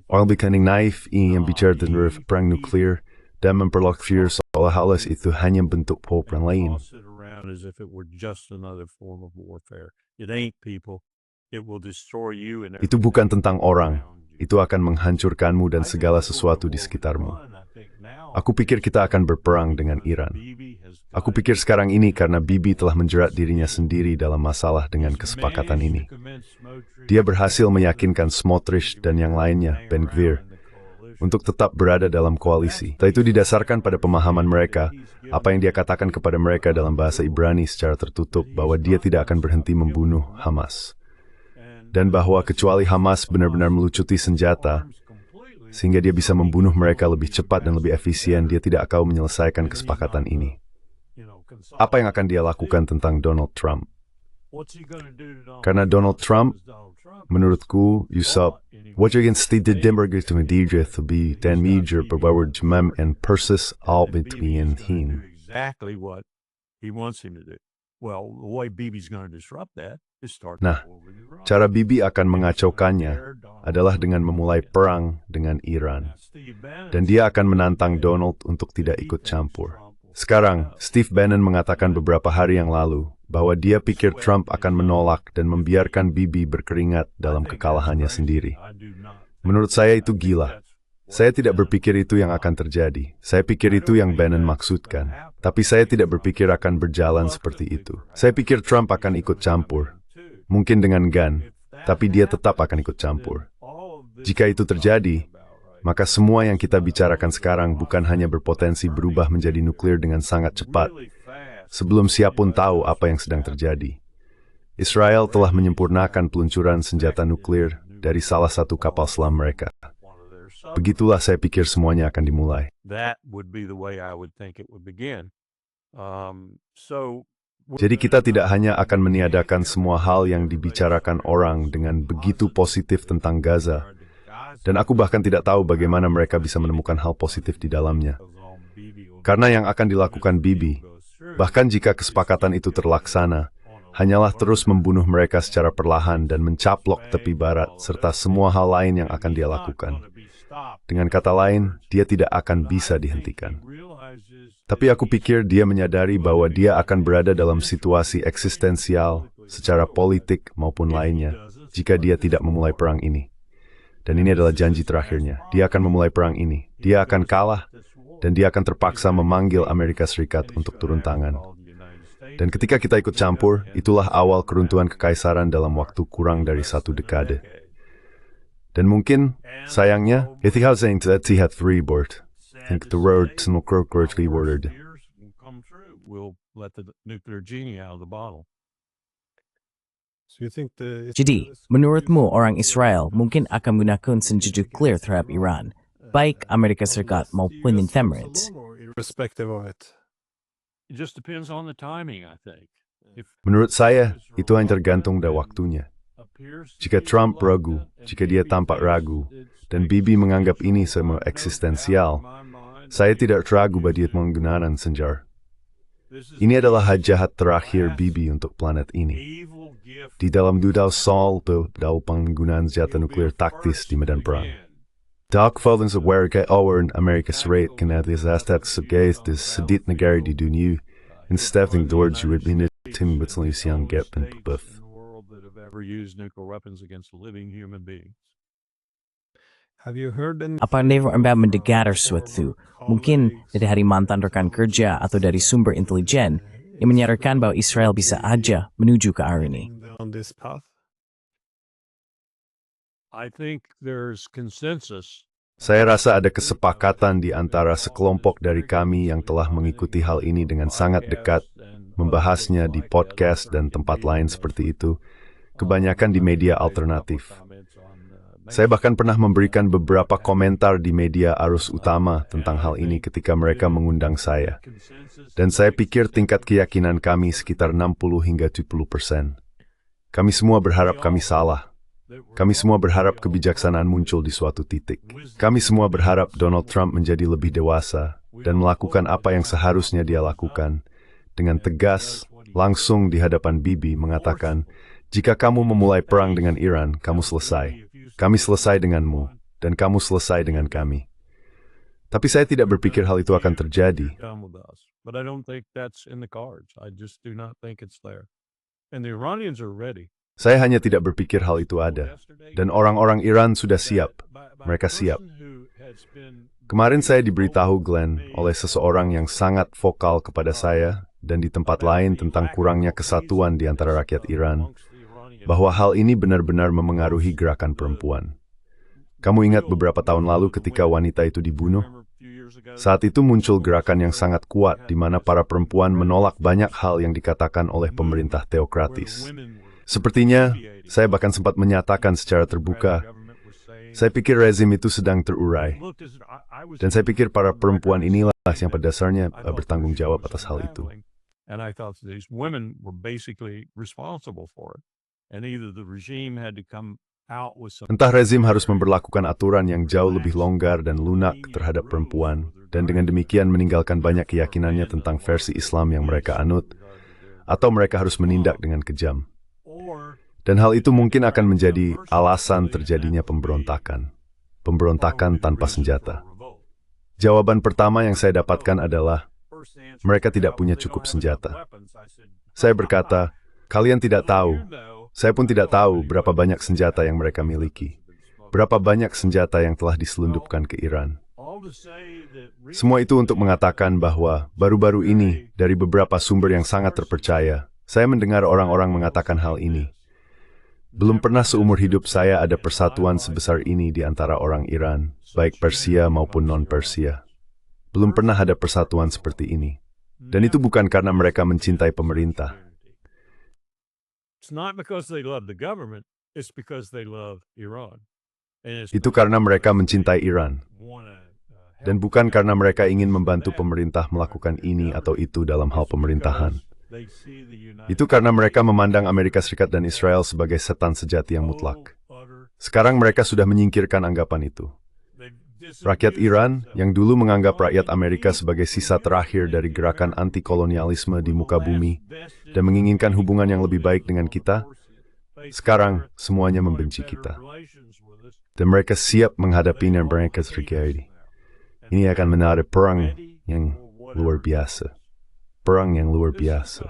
orang becoming naif yang bicara tentang perang nuklir, dan memperlakukan seolah-olah itu hanya bentuk perang lain. around as if it were just another form of warfare. It ain't, people. It will destroy you and Itu bukan tentang orang. Itu akan menghancurkanmu dan segala sesuatu di sekitarmu. Aku pikir kita akan berperang dengan Iran. Aku pikir sekarang ini karena Bibi telah menjerat dirinya sendiri dalam masalah dengan kesepakatan ini. Dia berhasil meyakinkan Smotrich dan yang lainnya, Ben Gvir, untuk tetap berada dalam koalisi. Itu didasarkan pada pemahaman mereka, apa yang dia katakan kepada mereka dalam bahasa Ibrani secara tertutup, bahwa dia tidak akan berhenti membunuh Hamas. Dan bahwa kecuali Hamas benar-benar melucuti senjata, sehingga dia bisa membunuh mereka lebih cepat dan lebih efisien, dia tidak akan menyelesaikan kesepakatan ini. Apa yang akan dia lakukan tentang Donald Trump? Karena Donald Trump, menurutku, Yusuf, wat je instead de demmerger te medieger te be ten major bewaard jemem en persis al between hin. Exactly what he wants him to do. Well, the way Bibi's going to disrupt that is start. Nah, cara Bibi akan mengacaukannya adalah dengan memulai perang dengan Iran. Dan dia akan menantang Donald untuk tidak ikut campur. Sekarang, Steve Bannon mengatakan beberapa hari yang lalu bahwa dia pikir Trump akan menolak dan membiarkan Bibi berkeringat dalam kekalahannya sendiri. Menurut saya itu gila. Saya tidak berpikir itu yang akan terjadi. Saya pikir itu yang Bannon maksudkan. Tapi saya tidak berpikir akan berjalan seperti itu. Saya pikir Trump akan ikut campur. Mungkin dengan gun, tapi dia tetap akan ikut campur. Jika itu terjadi, maka semua yang kita bicarakan sekarang bukan hanya berpotensi berubah menjadi nuklir dengan sangat cepat, sebelum siapapun tahu apa yang sedang terjadi. Israel telah menyempurnakan peluncuran senjata nuklir dari salah satu kapal selam mereka. Begitulah saya pikir semuanya akan dimulai. Jadi kita tidak hanya akan meniadakan semua hal yang dibicarakan orang dengan begitu positif tentang Gaza, dan aku bahkan tidak tahu bagaimana mereka bisa menemukan hal positif di dalamnya. Karena yang akan dilakukan Bibi, bahkan jika kesepakatan itu terlaksana, hanyalah terus membunuh mereka secara perlahan dan mencaplok tepi barat serta semua hal lain yang akan dia lakukan. Dengan kata lain, dia tidak akan bisa dihentikan. Tapi aku pikir dia menyadari bahwa dia akan berada dalam situasi eksistensial secara politik maupun lainnya jika dia tidak memulai perang ini. Dan ini adalah janji terakhirnya. Dia akan memulai perang ini. Dia akan kalah dan dia akan terpaksa memanggil Amerika Serikat untuk turun tangan. Dan ketika kita ikut campur, itulah awal keruntuhan kekaisaran dalam waktu kurang dari 1 dekade. Dan mungkin, sayangnya, itu hal yang terlihat freeboard. Think the road to correctly worded. Jadi, menurutmu orang Israel mungkin akan menggunakan senjata nuklir terhadap Iran, baik Amerika Serikat maupun Emirates? Irrespective of it. It just depends on the timing, I think. Menurut saya, itu hanya tergantung dari waktunya. Jika Trump ragu, jika dia tampak ragu, dan Bibi menganggap ini semua eksistensial, saya tidak ragu bahwa dia menggunakan senjata. Ini adalah hajat terakhir Bibi untuk planet ini. Di dalam dudau Sol dalam penggunaan senjata nuklir taktis di medan perang. Dark Fallen sewarga awal Amerika Serikat kena disastat sebagai sedikit negara di dunia, dan Stephen George would be tim betul siang gap and buff. Apa Anda mendengar sesuatu, mungkin dari hari mantan rekan kerja atau dari sumber intelijen, yang menyarankan bahwa Israel bisa aja menuju ke arah ini? Saya rasa ada kesepakatan di antara sekelompok dari kami yang telah mengikuti hal ini dengan sangat dekat, membahasnya di podcast dan tempat lain seperti itu, kebanyakan di media alternatif. Saya bahkan pernah memberikan beberapa komentar di media arus utama tentang hal ini ketika mereka mengundang saya. Dan saya pikir tingkat keyakinan kami sekitar 60 hingga 70%. Kami semua berharap kami salah. Kami semua berharap kebijaksanaan muncul di suatu titik. Kami semua berharap Donald Trump menjadi lebih dewasa dan melakukan apa yang seharusnya dia lakukan. Dengan tegas, langsung di hadapan Bibi mengatakan, jika kamu memulai perang dengan Iran, kamu selesai. Kami selesai denganmu, dan kamu selesai dengan kami. Tapi saya tidak berpikir hal itu akan terjadi. but I don't think that's in the cards. I just do not think it's there. And the Iranians are ready. Saya hanya tidak berpikir hal itu ada. Dan orang-orang Iran sudah siap. Mereka siap. Kemarin saya diberitahu, Glenn, oleh seseorang yang sangat vokal kepada saya dan di tempat lain tentang kurangnya kesatuan di antara rakyat Iran, bahwa hal ini benar-benar memengaruhi gerakan perempuan. Kamu ingat beberapa tahun lalu ketika wanita itu dibunuh? Saat itu muncul gerakan yang sangat kuat di mana para perempuan menolak banyak hal yang dikatakan oleh pemerintah teokratis. Sepertinya, saya bahkan sempat menyatakan secara terbuka, saya pikir rezim itu sedang terurai. Dan saya pikir para perempuan inilah yang pada dasarnya bertanggung jawab atas hal itu. Entah rezim harus memberlakukan aturan yang jauh lebih longgar dan lunak terhadap perempuan, dan dengan demikian meninggalkan banyak keyakinannya tentang versi Islam yang mereka anut, atau mereka harus menindak dengan kejam. Dan hal itu mungkin akan menjadi alasan terjadinya pemberontakan. Pemberontakan tanpa senjata. Jawaban pertama yang saya dapatkan adalah, mereka tidak punya cukup senjata. Saya berkata, kalian tidak tahu. Saya pun tidak tahu berapa banyak senjata yang mereka miliki. Berapa banyak senjata yang telah diselundupkan ke Iran. Semua itu untuk mengatakan bahwa baru-baru ini, dari beberapa sumber yang sangat terpercaya, saya mendengar orang-orang mengatakan hal ini. Belum pernah seumur hidup saya ada persatuan sebesar ini di antara orang Iran, baik Persia maupun non-Persia. Belum pernah ada persatuan seperti ini. Dan itu bukan karena mereka mencintai pemerintah. Itu karena mereka mencintai Iran. Dan bukan karena mereka ingin membantu pemerintah melakukan ini atau itu dalam hal pemerintahan. Itu karena mereka memandang Amerika Serikat dan Israel sebagai setan sejati yang mutlak. Sekarang mereka sudah menyingkirkan anggapan itu. Rakyat Iran, yang dulu menganggap rakyat Amerika sebagai sisa terakhir dari gerakan anti-kolonialisme di muka bumi, dan menginginkan hubungan yang lebih baik dengan kita, sekarang semuanya membenci kita. Dan mereka siap menghadapi yang mereka terjadi. Ini akan menarik perang yang luar biasa. Perang yang luar biasa.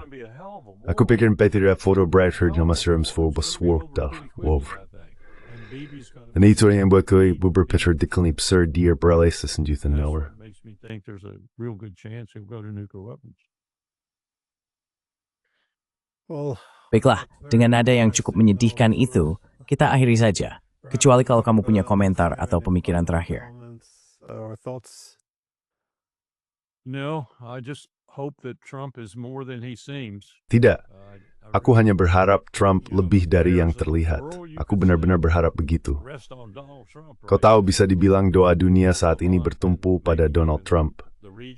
Aku pikir Peter foto Bradford nama serums for besword over. Dan itu yang membuat kau berpikir dikelni besar dia beralih sesenjuta knower. Baiklah, dengan nada yang cukup menyedihkan itu, kita akhiri saja. Kecuali kalau kamu punya komentar atau pemikiran terakhir. Tidak. Aku hanya berharap Trump lebih dari yang terlihat. Aku benar-benar berharap begitu. Kau tahu, bisa dibilang doa dunia saat ini bertumpu pada Donald Trump,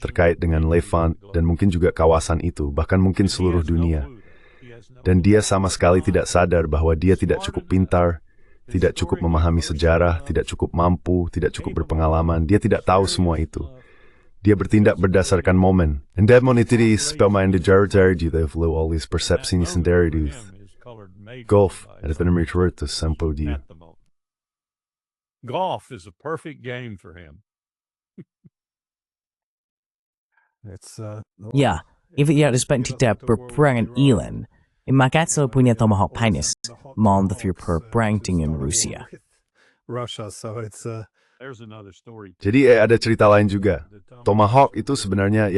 terkait dengan Levant dan mungkin juga kawasan itu, bahkan mungkin seluruh dunia. Dan dia sama sekali tidak sadar bahwa dia tidak cukup pintar, tidak cukup memahami sejarah, tidak cukup mampu, tidak cukup berpengalaman. Dia tidak tahu semua itu. Dia bertindak berdasarkan momen. En demon itu spelman de jarter di level all these perceptions sendiri di golf. Het benar benar sampo dia. Golf is a perfect game for him. Ya, if ia respect tidak berperang Iran, maka punya tomahawk penis mau the perang dengan Rusia. Russia, so it's Jadi ada cerita lain juga. Tomahawk itu sebenarnya,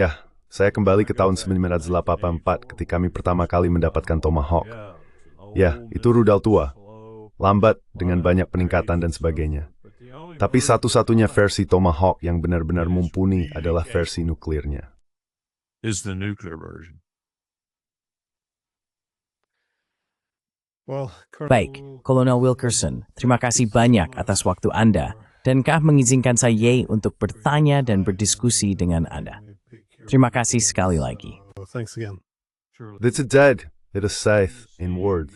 saya kembali ke tahun 1984 ketika kami pertama kali mendapatkan Tomahawk. Ya, itu rudal tua. Lambat dengan banyak peningkatan dan sebagainya. Tapi satu-satunya versi Tomahawk yang benar-benar mumpuni adalah versi nuklirnya. Baik, Kolonel Wilkerson, terima kasih banyak atas waktu Anda. Dankah mengizinkan saya untuk bertanya dan berdiskusi dengan Anda? Terima kasih sekali lagi. thanks again. Dit is dead. It is safe in word.